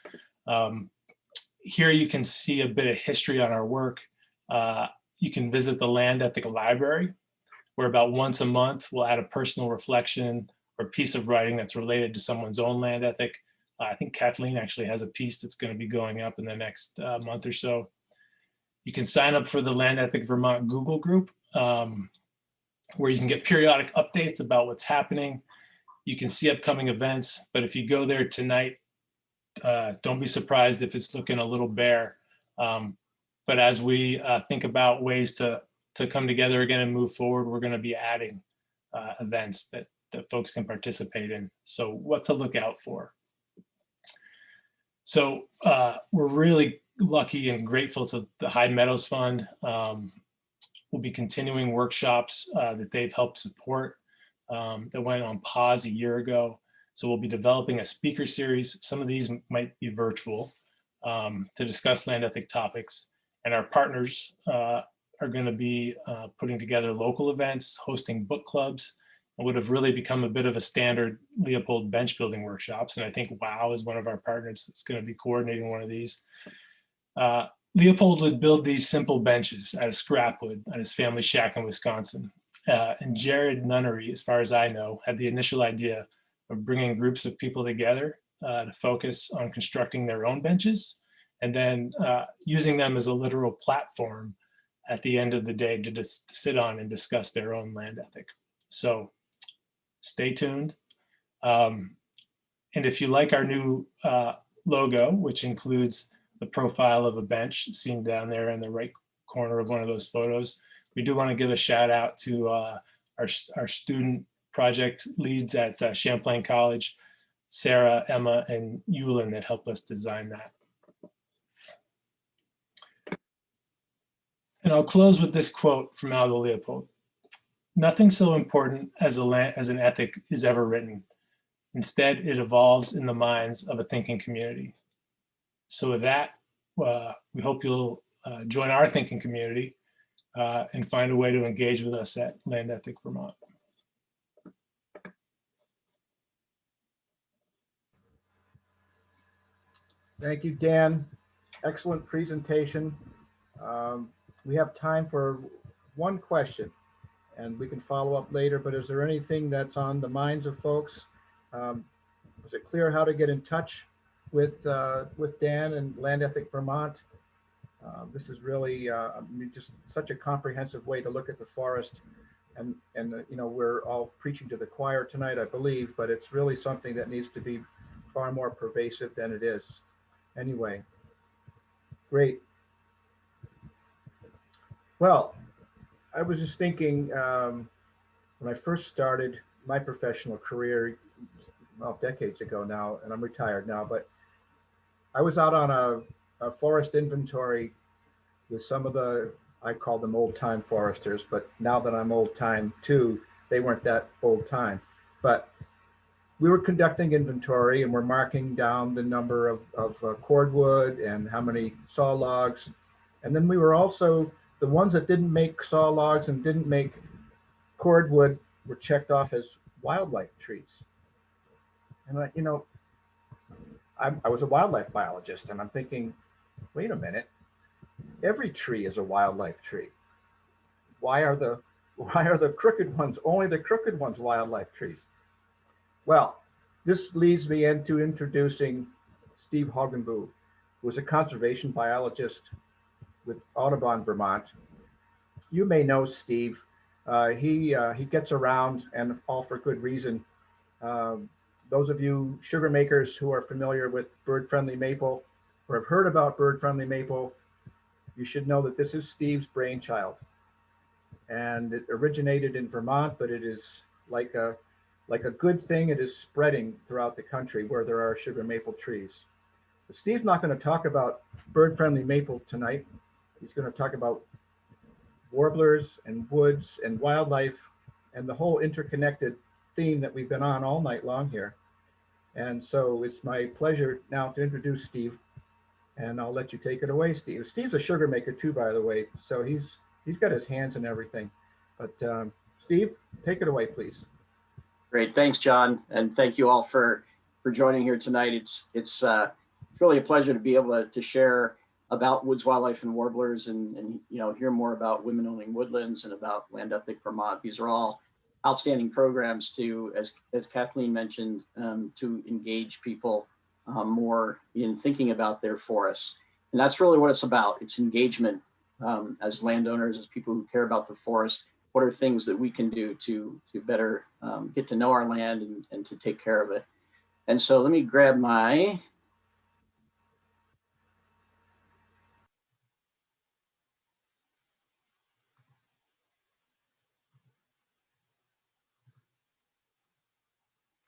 Here you can see a bit of history on our work. You can visit the Land Ethic Library, where about once a month we'll add a personal reflection or piece of writing that's related to someone's own land ethic. I think Kathleen actually has a piece that's going to be going up in the next month or so. You can sign up for the Land Ethic Vermont Google group, where you can get periodic updates about what's happening. You can see upcoming events, but if you go there tonight, don't be surprised if it's looking a little bare. But as we think about ways to come together again and move forward, we're going to be adding events that folks can participate in. So what to look out for. So we're really lucky and grateful to the High Meadows Fund. We'll be continuing workshops that they've helped support that went on pause a year ago. So we'll be developing a speaker series. Some of these might be virtual to discuss land ethic topics. And our partners are going to be putting together local events, hosting book clubs, and would have really become a bit of a standard Leopold bench building workshops. And I think WOW is one of our partners that's going to be coordinating one of these. Leopold would build these simple benches out of scrap wood at his family shack in Wisconsin. And Jared Nunnery, as far as I know, had the initial idea of bringing groups of people together to focus on constructing their own benches, and then using them as a literal platform at the end of the day to just sit on and discuss their own land ethic. So stay tuned. And if you like our new logo, which includes the profile of a bench seen down there in the right corner of one of those photos, we do want to give a shout out to our student project leads at Champlain College, Sarah, Emma, and Yulin, that helped us design that. And I'll close with this quote from Aldo Leopold. "Nothing so important as an ethic is ever written. Instead, it evolves in the minds of a thinking community." So with that, we hope you'll join our thinking community and find a way to engage with us at Land Ethic Vermont. Thank you, Dan. Excellent presentation. We have time for one question, and we can follow up later, but is there anything that's on the minds of folks? Was it clear how to get in touch with Dan and Land Ethic Vermont? This is really just such a comprehensive way to look at the forest. And you know, we're all preaching to the choir tonight, I believe, but it's really something that needs to be far more pervasive than it is. Anyway, great. Well, I was just thinking when I first started my professional career, well, decades ago now, and I'm retired now, but I was out on a forest inventory with some of the, I call them old time foresters, but now that I'm old time too, they weren't that old time. But we were conducting inventory and we're marking down the number of cordwood and how many saw logs. And then we were also, the ones that didn't make saw logs and didn't make cordwood were checked off as wildlife trees. And I was a wildlife biologist, and I'm thinking, wait a minute, every tree is a wildlife tree. Why are the crooked ones, only the crooked ones, wildlife trees? Well, this leads me into introducing Steve Hogenboom, who was a conservation biologist with Audubon, Vermont. You may know Steve. He gets around, and all for good reason. Those of you sugar makers who are familiar with bird-friendly maple or have heard about bird-friendly maple, you should know that this is Steve's brainchild. And it originated in Vermont, but it is like a good thing, it is spreading throughout the country where there are sugar maple trees. But Steve's not going to talk about bird-friendly maple tonight. He's going to talk about warblers and woods and wildlife and the whole interconnected theme that we've been on all night long here. And so it's my pleasure now to introduce Steve, and I'll let you take it away, Steve. Steve's a sugar maker too, by the way, so he's got his hands in everything. But Steve, take it away, please. Great, thanks, John, and thank you all for joining here tonight. It's really a pleasure to be able to share about woods, wildlife, and warblers, and hear more about women owning woodlands and about Land Ethic Vermont. These are all outstanding programs to, as Kathleen mentioned, to engage people more in thinking about their forests. And that's really what it's about. It's engagement as landowners, as people who care about the forest. What are things that we can do to better get to know our land and to take care of it? And so let me grab my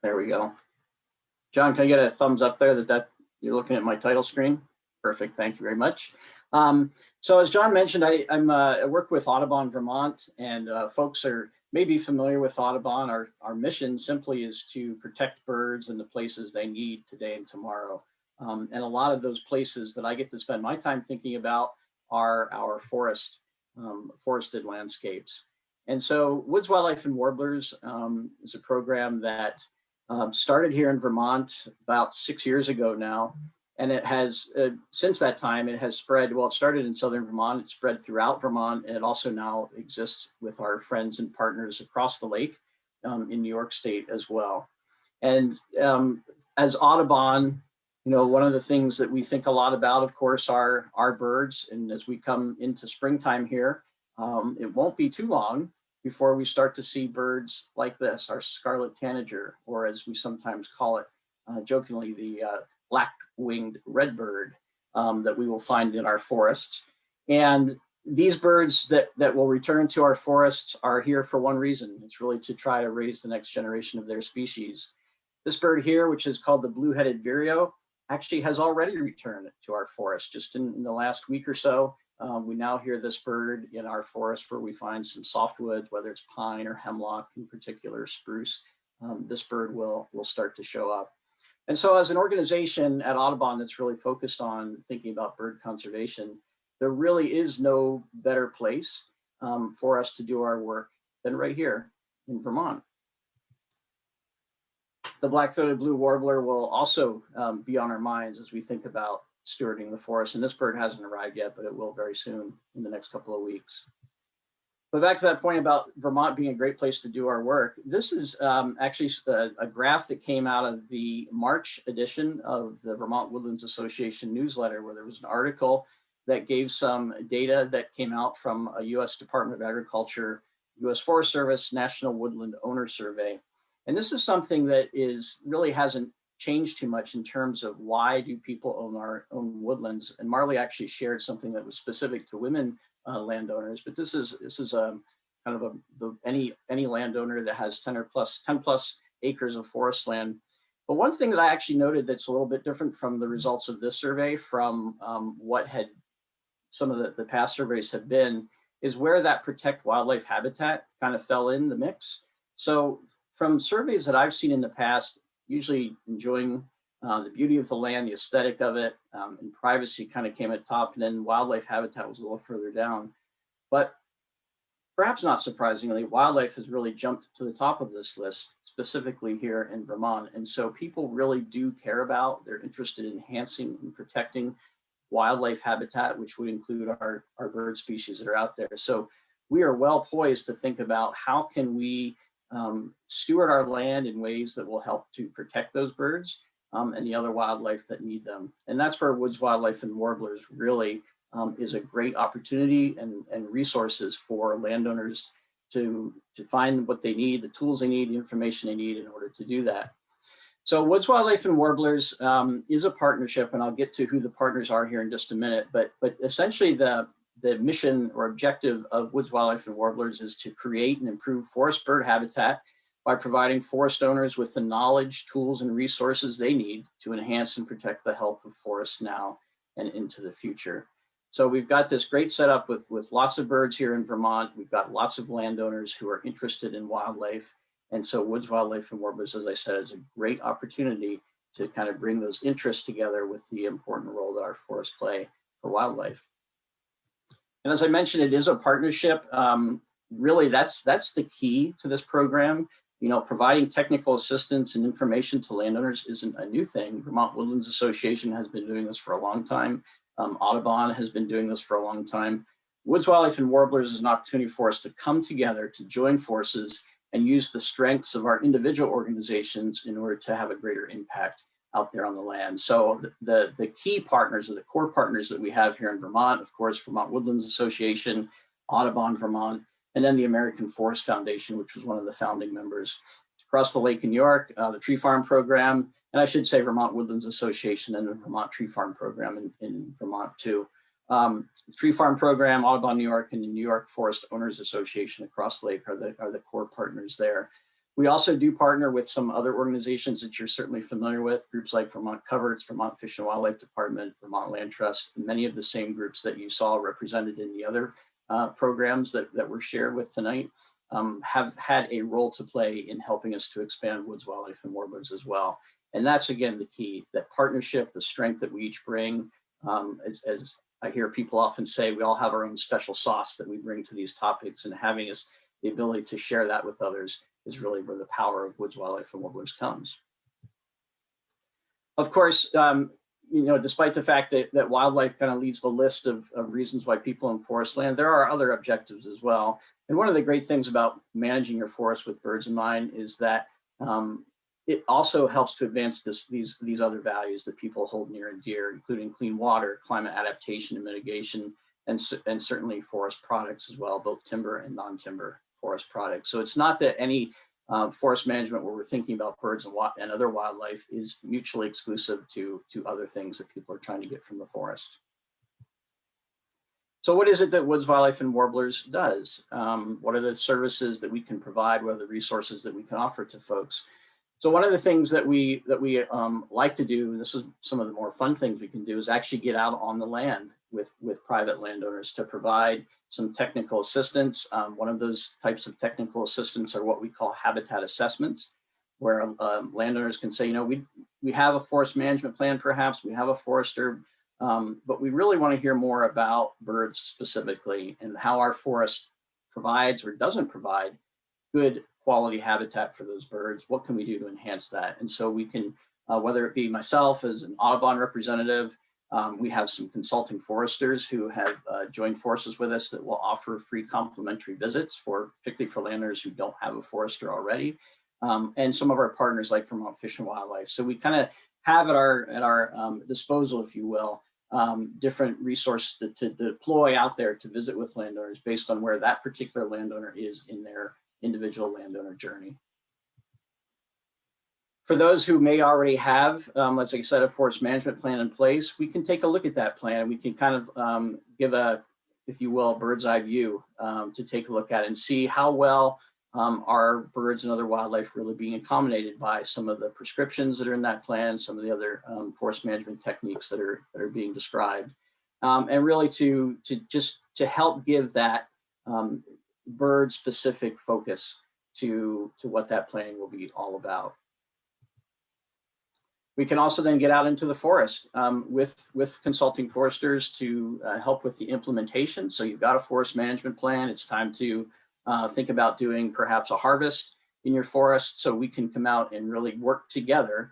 There we go. John, can I get a thumbs up there that you're looking at my title screen? Perfect, thank you very much. So as John mentioned, I work with Audubon Vermont, and folks are maybe familiar with Audubon. Our mission simply is to protect birds in the places they need today and tomorrow. And a lot of those places that I get to spend my time thinking about are our forested landscapes. And so Woods, Wildlife, and Warblers is a program that started here in Vermont about 6 years ago now. And it has, since that time, it has spread. Well, it started in southern Vermont, it spread throughout Vermont, and it also now exists with our friends and partners across the lake in New York State as well. And as Audubon, you know, one of the things that we think a lot about, of course, are our birds. And as we come into springtime here, it won't be too long before we start to see birds like this, our scarlet tanager, or as we sometimes call it jokingly, the black-winged redbird that we will find in our forests. And these birds that will return to our forests are here for one reason. It's really to try to raise the next generation of their species. This bird here, which is called the blue-headed vireo, actually has already returned to our forest just in the last week or so. We now hear this bird in our forest where we find some softwoods, whether it's pine or hemlock, in particular spruce. This bird will start to show up. And so as an organization at Audubon that's really focused on thinking about bird conservation, there really is no better place for us to do our work than right here in Vermont. The black-throated blue warbler will also be on our minds as we think about stewarding the forest. And this bird hasn't arrived yet, but it will very soon in the next couple of weeks. But back to that point about Vermont being a great place to do our work, this is actually a graph that came out of the March edition of the Vermont Woodlands Association newsletter, where there was an article that gave some data that came out from a U.S. Department of Agriculture, U.S. Forest Service National Woodland Owner Survey. And this is something that really hasn't changed too much in terms of why do people own our own woodlands. And Marley actually shared something that was specific to women landowners, but this is kind of any landowner that has 10 plus acres of forest land. But one thing that I actually noted that's a little bit different from the results of this survey from what had some of the past surveys have been is where that protect wildlife habitat kind of fell in the mix. So from surveys that I've seen in the past, usually enjoying the beauty of the land, the aesthetic of it, and privacy kind of came at top, and then wildlife habitat was a little further down. But perhaps not surprisingly, wildlife has really jumped to the top of this list, specifically here in Vermont. And so people really do care about, they're interested in enhancing and protecting wildlife habitat, which would include our bird species that are out there. So we are well poised to think about how can we steward our land in ways that will help to protect those birds and the other wildlife that need them. And that's where Woods, Wildlife, and Warblers really is a great opportunity and resources for landowners to find what they need, the tools they need, the information they need in order to do that. So Woods, Wildlife, and Warblers is a partnership, and I'll get to who the partners are here in just a minute, but essentially the mission or objective of Woods, Wildlife, and Warblers is to create and improve forest bird habitat by providing forest owners with the knowledge, tools, and resources they need to enhance and protect the health of forests now and into the future. So we've got this great setup with lots of birds here in Vermont. We've got lots of landowners who are interested in wildlife. And so Woods, Wildlife, and Warblers, as I said, is a great opportunity to kind of bring those interests together with the important role that our forests play for wildlife. And as I mentioned, it is a partnership. Really, that's the key to this program. You know, providing technical assistance and information to landowners isn't a new thing. Vermont Woodlands Association has been doing this for a long time. Audubon has been doing this for a long time. Woods, Wildlife, and Warblers is an opportunity for us to come together, to join forces, and use the strengths of our individual organizations in order to have a greater impact out there on the land. So the key partners or the core partners that we have here in Vermont, of course, Vermont Woodlands Association, Audubon Vermont, and then the American Forest Foundation, which was one of the founding members. Across the lake in New York, the Tree Farm Program, and I should say Vermont Woodlands Association and the Vermont Tree Farm Program in Vermont too. The Tree Farm Program, Audubon New York, and the New York Forest Owners Association across the lake are the core partners there. We also do partner with some other organizations that you're certainly familiar with, groups like Vermont Coverts, Vermont Fish and Wildlife Department, Vermont Land Trust, and many of the same groups that you saw represented in the other programs that were shared with tonight have had a role to play in helping us to expand woods, wildlife, and warblers as well. And that's, again, the key, that partnership, the strength that we each bring. As I hear people often say, we all have our own special sauce that we bring to these topics, and having us the ability to share that with others is really where the power of woods, wildlife, and warblers comes. Of course, despite the fact that wildlife kind of leads the list of reasons why people in forest land, there are other objectives as well. And one of the great things about managing your forest with birds in mind is that it also helps to advance these other values that people hold near and dear, including clean water, climate adaptation and mitigation, and certainly forest products as well, both timber and non-timber forest products. So it's not that any forest management where we're thinking about birds and other wildlife is mutually exclusive to other things that people are trying to get from the forest. So what is it that Woods, Wildlife, and Warblers does? What are the services that we can provide? What are the resources that we can offer to folks? So one of the things that we like to do, and this is some of the more fun things we can do, is actually get out on the land with private landowners to provide some technical assistance. One of those types of technical assistance are what we call habitat assessments, where landowners can say, we have a forest management plan, perhaps we have a forester, but we really want to hear more about birds specifically and how our forest provides or doesn't provide good quality habitat for those birds. What can we do to enhance that? And so we can, whether it be myself as an Audubon representative, we have some consulting foresters who have joined forces with us that will offer free complimentary visits particularly for landowners who don't have a forester already, and some of our partners like Vermont Fish and Wildlife. So we kind of have at our disposal, if you will, different resources to deploy out there to visit with landowners based on where that particular landowner is in their individual landowner journey. For those who may already have, let's say, a set of forest management plan in place, we can take a look at that plan. We can kind of give a, if you will, bird's eye view to take a look at and see how well are birds and other wildlife really being accommodated by some of the prescriptions that are in that plan, some of the other forest management techniques that are being described, and really to help give that bird specific focus to what that planning will be all about. We can also then get out into the forest with consulting foresters to help with the implementation. So you've got a forest management plan. It's time to think about doing perhaps a harvest in your forest. So we can come out and really work together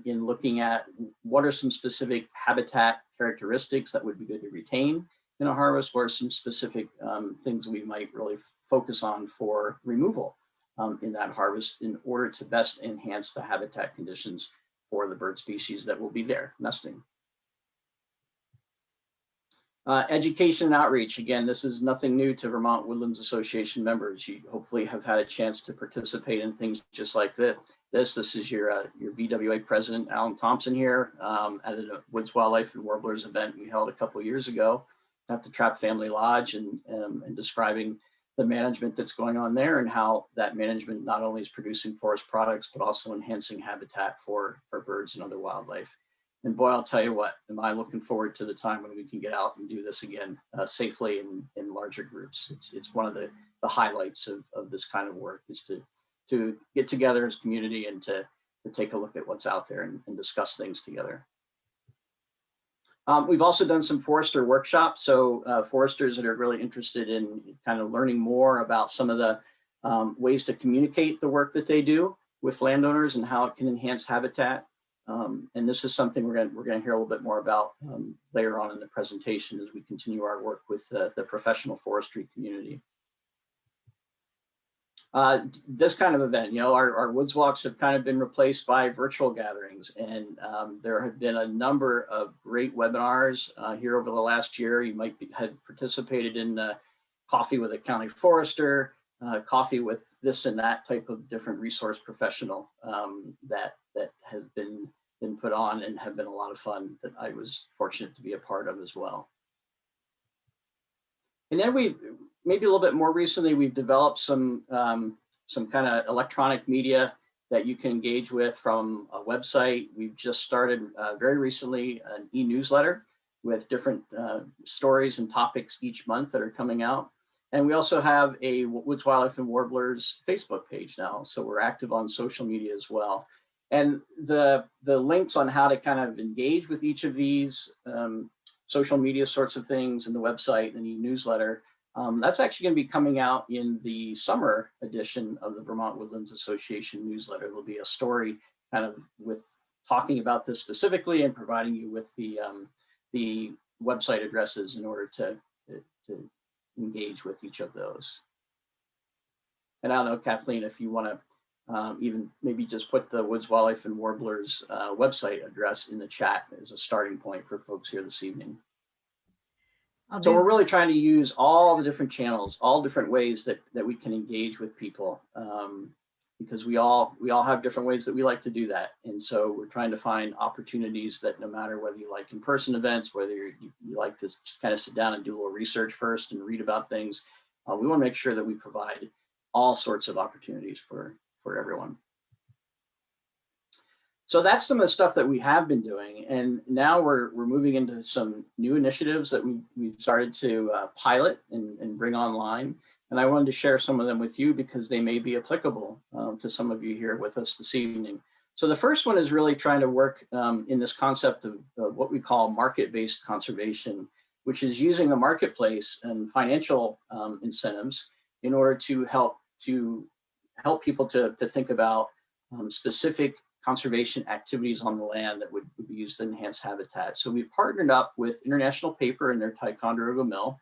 in looking at what are some specific habitat characteristics that would be good to retain in a harvest, or some specific things we might really focus on for removal in that harvest in order to best enhance the habitat conditions for the bird species that will be there nesting. Education and outreach. Again, this is nothing new to Vermont Woodlands Association members. You hopefully have had a chance to participate in things just like this. This is your VWA president, Alan Thompson here at a Woods, Wildlife, and Warblers event we held a couple of years ago at the Trapp Family Lodge, and describing the management that's going on there and how that management not only is producing forest products, but also enhancing habitat for birds and other wildlife. And boy, I'll tell you what, am I looking forward to the time when we can get out and do this again safely in larger groups. It's one of the highlights of this kind of work, is to get together as a community and to take a look at what's out there and discuss things together. We've also done some forester workshops. So foresters that are really interested in kind of learning more about some of the ways to communicate the work that they do with landowners and how it can enhance habitat. And this is something we're going to hear a little bit more about later on in the presentation as we continue our work with the professional forestry community. This kind of event, our woods walks have kind of been replaced by virtual gatherings, and there have been a number of great webinars here over the last year. You might have participated in coffee with a county forester, coffee with this and that type of different resource professional that have been put on and have been a lot of fun that I was fortunate to be a part of as well. And then maybe a little bit more recently, we've developed some some kind of electronic media that you can engage with from a website. We've just started very recently an e-newsletter with different stories and topics each month that are coming out. And we also have a Woods, Wildlife, and Warblers Facebook page now. So we're active on social media as well. And the links on how to kind of engage with each of these social media sorts of things and the website and the newsletter, that's actually going to be coming out in the summer edition of the Vermont Woodlands Association newsletter. There'll be a story kind of with talking about this specifically and providing you with the website addresses in order to engage with each of those. And I don't know, Kathleen, if you want to even maybe just put the Woods, Wildlife, and Warblers website address in the chat as a starting point for folks here this evening. So we're really trying to use all the different channels, all different ways that we can engage with people, because we all have different ways that we like to do that. And so we're trying to find opportunities that no matter whether you like in-person events, whether you like to just kind of sit down and do a little research first and read about things, we want to make sure that we provide all sorts of opportunities for everyone. So that's some of the stuff that we have been doing. And now we're moving into some new initiatives that we've started to pilot and bring online. And I wanted to share some of them with you because they may be applicable to some of you here with us this evening. So the first one is really trying to work in this concept of what we call market-based conservation, which is using the marketplace and financial incentives in order to help people to think about specific conservation activities on the land that would be used to enhance habitat. So we've partnered up with International Paper and their Ticonderoga mill,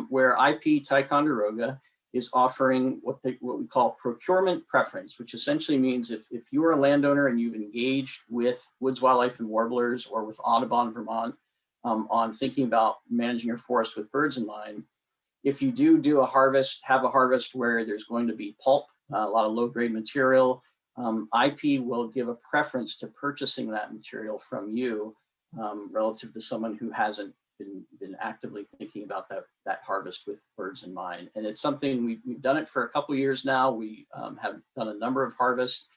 where IP Ticonderoga is offering what we call procurement preference, which essentially means if you are a landowner and you've engaged with Woods, Wildlife, and Warblers or with Audubon Vermont on thinking about managing your forest with birds in mind, if you do a harvest, have a harvest where there's going to be pulp, a lot of low-grade material, IP will give a preference to purchasing that material from you relative to someone who hasn't been actively thinking about that harvest with birds in mind. And it's something we've done it for a couple of years now. We have done a number of harvests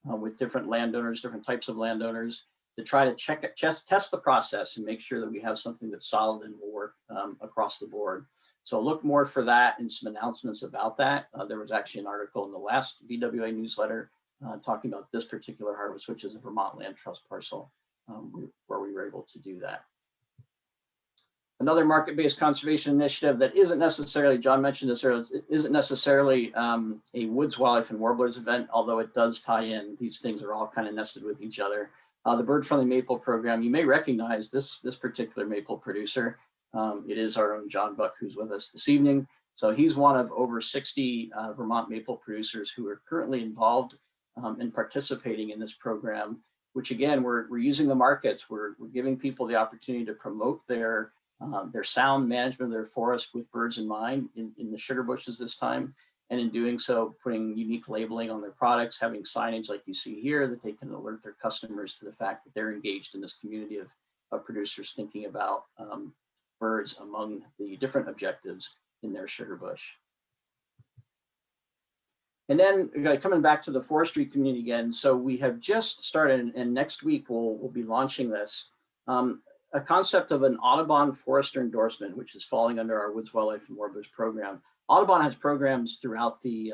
with different landowners, different types of landowners, to try to test the process and make sure that we have something that's solid and will work across the board. So look more for that and some announcements about that. There was actually an article in the last VWA newsletter talking about this particular harvest, which is a Vermont Land Trust parcel, where we were able to do that. Another market-based conservation initiative that isn't necessarily, John mentioned this earlier, it isn't necessarily a Woods, Wildlife, and Warblers event, although it does tie in. These things are all kind of nested with each other. The Bird Friendly Maple Program, you may recognize this particular maple producer. It is our own John Buck who's with us this evening. So he's one of over 60 Vermont maple producers who are currently involved in participating in this program, which again, we're using the markets. We're giving people the opportunity to promote their sound management of their forest with birds in mind in the sugar bushes this time. And in doing so, putting unique labeling on their products, having signage like you see here that they can alert their customers to the fact that they're engaged in this community of producers thinking about birds among the different objectives in their sugar bush. And then coming back to the forestry community again, so we have just started, and next week we'll be launching this, a concept of an Audubon forester endorsement, which is falling under our Woods, Wildlife, and Warblers program. Audubon has programs throughout the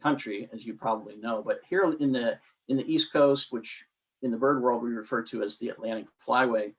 country, as you probably know, but here in the East Coast, which in the bird world we refer to as the Atlantic Flyway,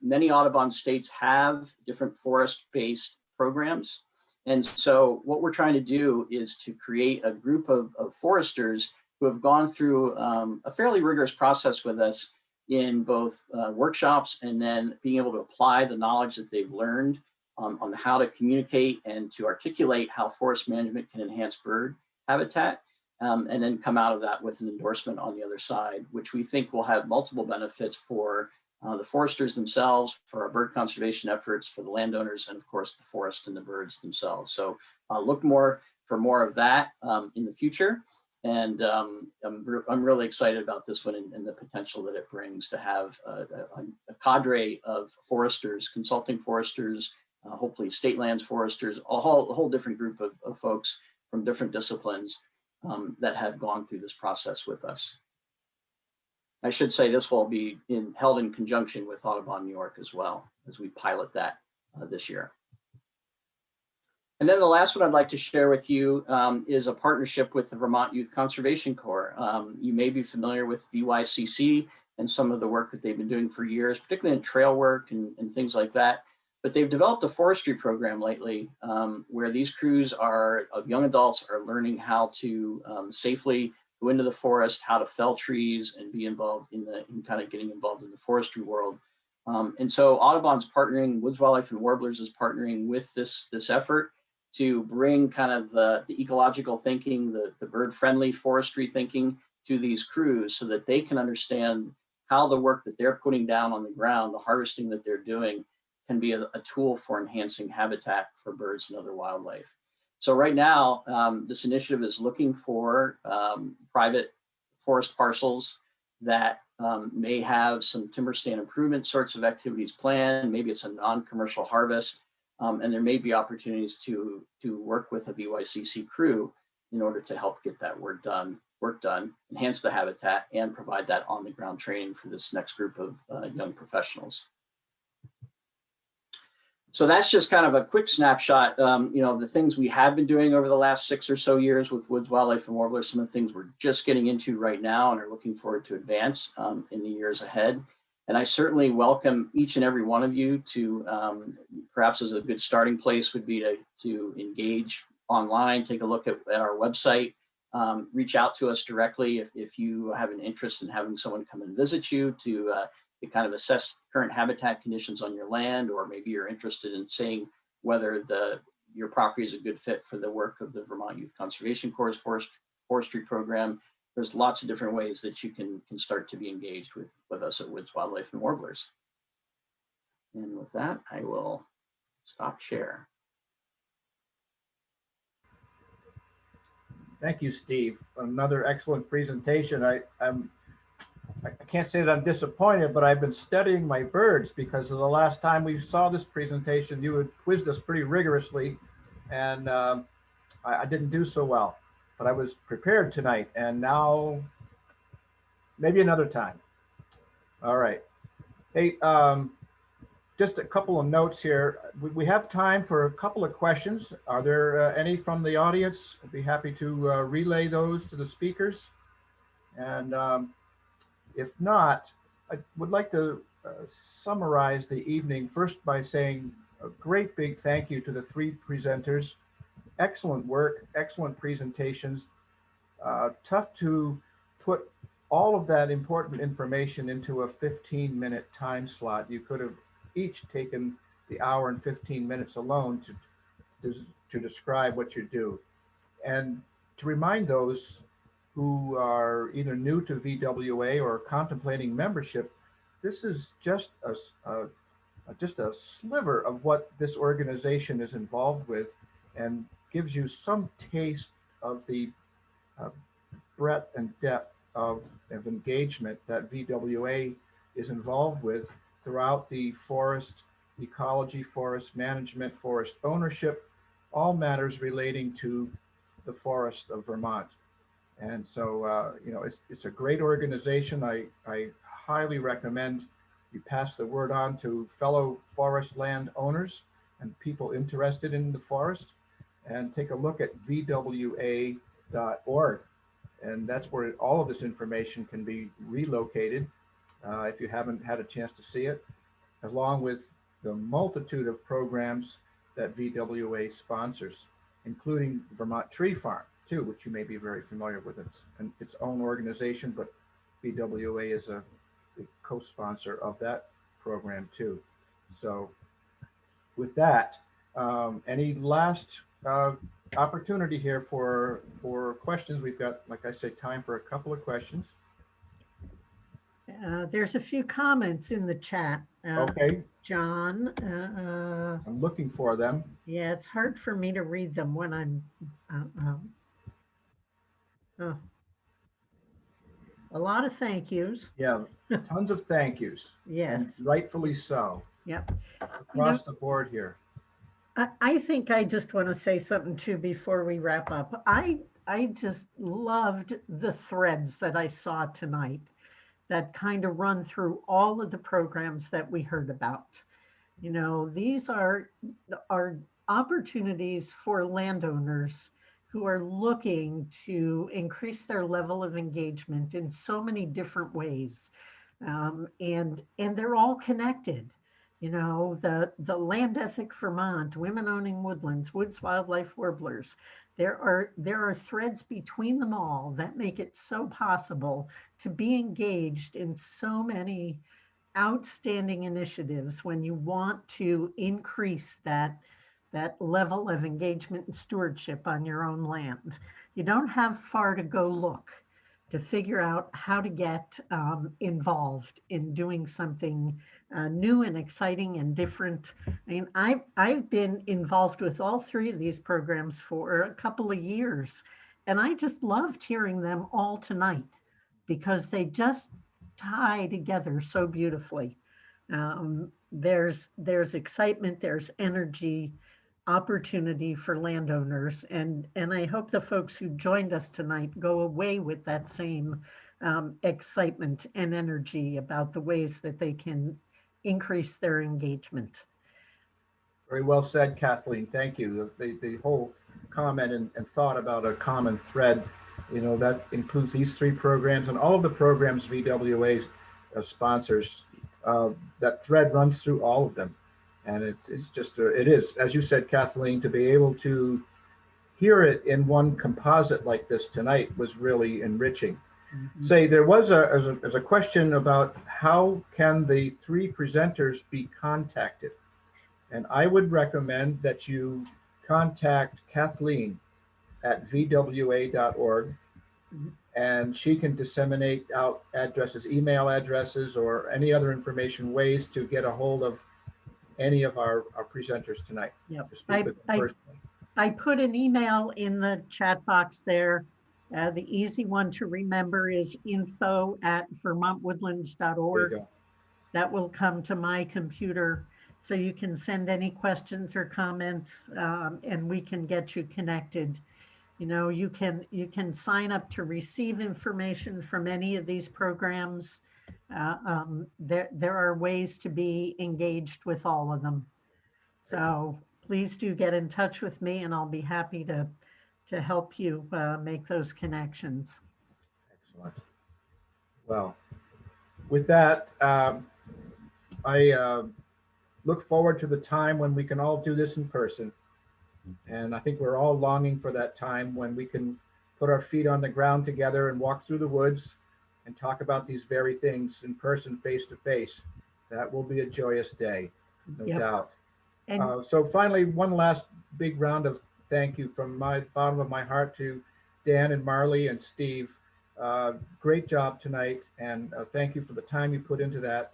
many Audubon states have different forest-based programs. And so what we're trying to do is to create a group of foresters who have gone through a fairly rigorous process with us in both workshops and then being able to apply the knowledge that they've learned on how to communicate and to articulate how forest management can enhance bird habitat, and then come out of that with an endorsement on the other side, which we think will have multiple benefits for the foresters themselves, for our bird conservation efforts, for the landowners, and of course the forest and the birds themselves. So look for more of that in the future. And I'm really excited about this one and the potential that it brings to have a cadre of foresters, consulting foresters, hopefully state lands foresters, a whole different group of folks from different disciplines that have gone through this process with us. I should say this will be held in conjunction with Audubon New York as well, as we pilot that this year. And then the last one I'd like to share with you is a partnership with the Vermont Youth Conservation Corps. You may be familiar with VYCC and some of the work that they've been doing for years, particularly in trail work and things like that. But they've developed a forestry program lately where these crews of young adults are learning how to safely go into the forest, how to fell trees, and be involved in kind of getting involved in the forestry world. And so Audubon's partnering, Woods, Wildlife, and Warblers is partnering with this effort to bring kind of the ecological thinking, the bird-friendly forestry thinking to these crews so that they can understand how the work that they're putting down on the ground, the harvesting that they're doing, can be a tool for enhancing habitat for birds and other wildlife. So right now, this initiative is looking for private forest parcels that may have some timber stand improvement sorts of activities planned. Maybe it's a non-commercial harvest, and there may be opportunities to work with a VYCC crew in order to help get that work done, enhance the habitat, and provide that on-the-ground training for this next group of young professionals. So that's just kind of a quick snapshot, of the things we have been doing over the last 6 or so years with Woods, Wildlife, and Warblers, some of the things we're just getting into right now and are looking forward to advance in the years ahead. And I certainly welcome each and every one of you to, perhaps as a good starting place would be to engage online, take a look at our website, reach out to us directly if you have an interest in having someone come and visit you to kind of assess current habitat conditions on your land, or maybe you're interested in seeing whether your property is a good fit for the work of the Vermont Youth Conservation Corps' forestry program. There's lots of different ways that you can start to be engaged with us at Woods, Wildlife, and Warblers. And with that, I will stop share. Thank you, Steve. Another excellent presentation. I can't say that I'm disappointed, but I've been studying my birds because of the last time we saw this presentation, you had quizzed us pretty rigorously, and I didn't do so well. But I was prepared tonight, and now maybe another time. All right. Hey, just a couple of notes here. We have time for a couple of questions. Are there any from the audience? I'd be happy to relay those to the speakers. And if not, I would like to summarize the evening first by saying a great big thank you to the 3 presenters. Excellent work, excellent presentations. Tough to put all of that important information into a 15-minute time slot. You could have each taken the hour and 15 minutes alone to describe what you do. And to remind those who are either new to VWA or contemplating membership, this is just a sliver of what this organization is involved with, and gives you some taste of the breadth and depth of engagement that VWA is involved with throughout the forest ecology, forest management, forest ownership, all matters relating to the forest of Vermont. And so, it's a great organization. I highly recommend you pass the word on to fellow forest land owners and people interested in the forest, and take a look at VWA.org. And that's where all of this information can be relocated if you haven't had a chance to see it, along with the multitude of programs that VWA sponsors, including Vermont Tree Farm, too, which you may be very familiar with. It's its own organization, but VWA is a co-sponsor of that program, too. So with that, any last opportunity here for questions? We've got, like I said, time for a couple of questions. There's a few comments in the chat. Okay. John. I'm looking for them. Yeah, it's hard for me to read them when I'm. Oh. A lot of thank yous. Yeah, tons of thank yous. Yes. And rightfully so. Yep. Across the board here. I think I just want to say something too before we wrap up. I I just loved the threads that I saw tonight that kind of run through all of the programs that we heard about. You know, these are opportunities for landowners who are looking to increase their level of engagement in so many different ways. And they're all connected. You know, the Land Ethic Vermont, Women Owning Woodlands, Woods Wildlife Warblers. There are threads between them all that make it so possible to be engaged in so many outstanding initiatives when you want to increase that level of engagement and stewardship on your own land. You don't have far to go look to figure out how to get involved in doing something new and exciting and different. I mean, I've been involved with all three of these programs for a couple of years, and I just loved hearing them all tonight because they just tie together so beautifully. There's excitement, there's energy, opportunity for landowners, and I hope the folks who joined us tonight go away with that same excitement and energy about the ways that they can increase their engagement. Very well said, Kathleen. Thank you. The whole comment and thought about a common thread, you know, that includes these three programs and all of the programs VWA sponsors. That thread runs through all of them. And it's just, it is, as you said, Kathleen, to be able to hear it in one composite like this tonight was really enriching. Mm-hmm. Say, there was a question about how can the three presenters be contacted? And I would recommend that you contact Kathleen at vwa.org, and she can disseminate out addresses, email addresses, or any other information, ways to get a hold of any of our presenters tonight. Yep. To I put an email in the chat box there. The easy one to remember is info@vermontwoodlands.org. That will come to my computer. So you can send any questions or comments, and we can get you connected. You know, you can sign up to receive information from any of these programs. There are ways to be engaged with all of them. So please do get in touch with me, and I'll be happy to help you make those connections. Excellent. Well, with that, I look forward to the time when we can all do this in person. And I think we're all longing for that time when we can put our feet on the ground together and walk through the woods and talk about these very things in person, face to face. That will be a joyous day, no doubt. And so finally, one last big round of thank you from my bottom of my heart to Dan and Marley and Steve. Great job tonight, and thank you for the time you put into that.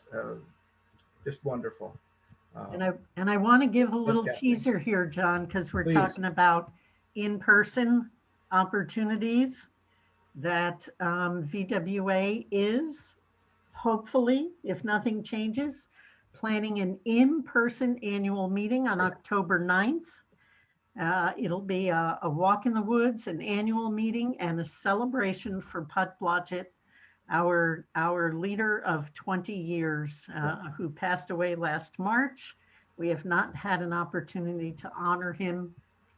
Just wonderful. And I want to give a little teaser here, John, because we're talking about in-person opportunities that VWA is, hopefully, if nothing changes, planning an in-person annual meeting on October 9th. It'll be a walk in the woods, an annual meeting, and a celebration for Putt Blodgett, our leader of 20 years, who passed away last March. We have not had an opportunity to honor him,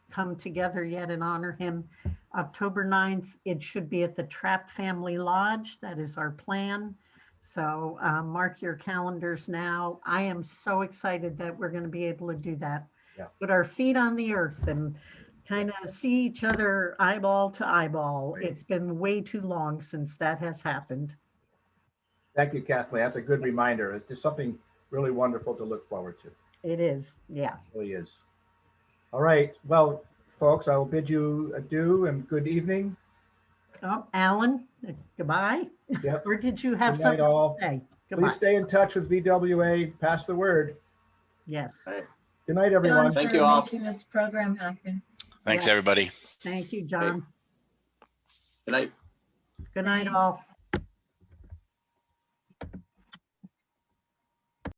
come together yet and honor him. October 9th, it should be at the Trapp Family Lodge. That is our plan. So mark your calendars now. I am so excited that we're going to be able to do that. Yeah. Put our feet on the earth and kind of see each other eyeball to eyeball. Right. It's been way too long since that has happened. Thank you, Kathleen. That's a good reminder. It's just something really wonderful to look forward to. It is, yeah. It really is. All right. Well, folks, I will bid you adieu and good evening. Oh, Alan, goodbye. Yep. Or did you have good night, something all. to say? Goodbye. Please stay in touch with VWA. Pass the word. Yes. Right. Good night, everyone. John, Thank you all. Making this program happen. Thanks, everybody. Thank you, John. Good night. Good night, all.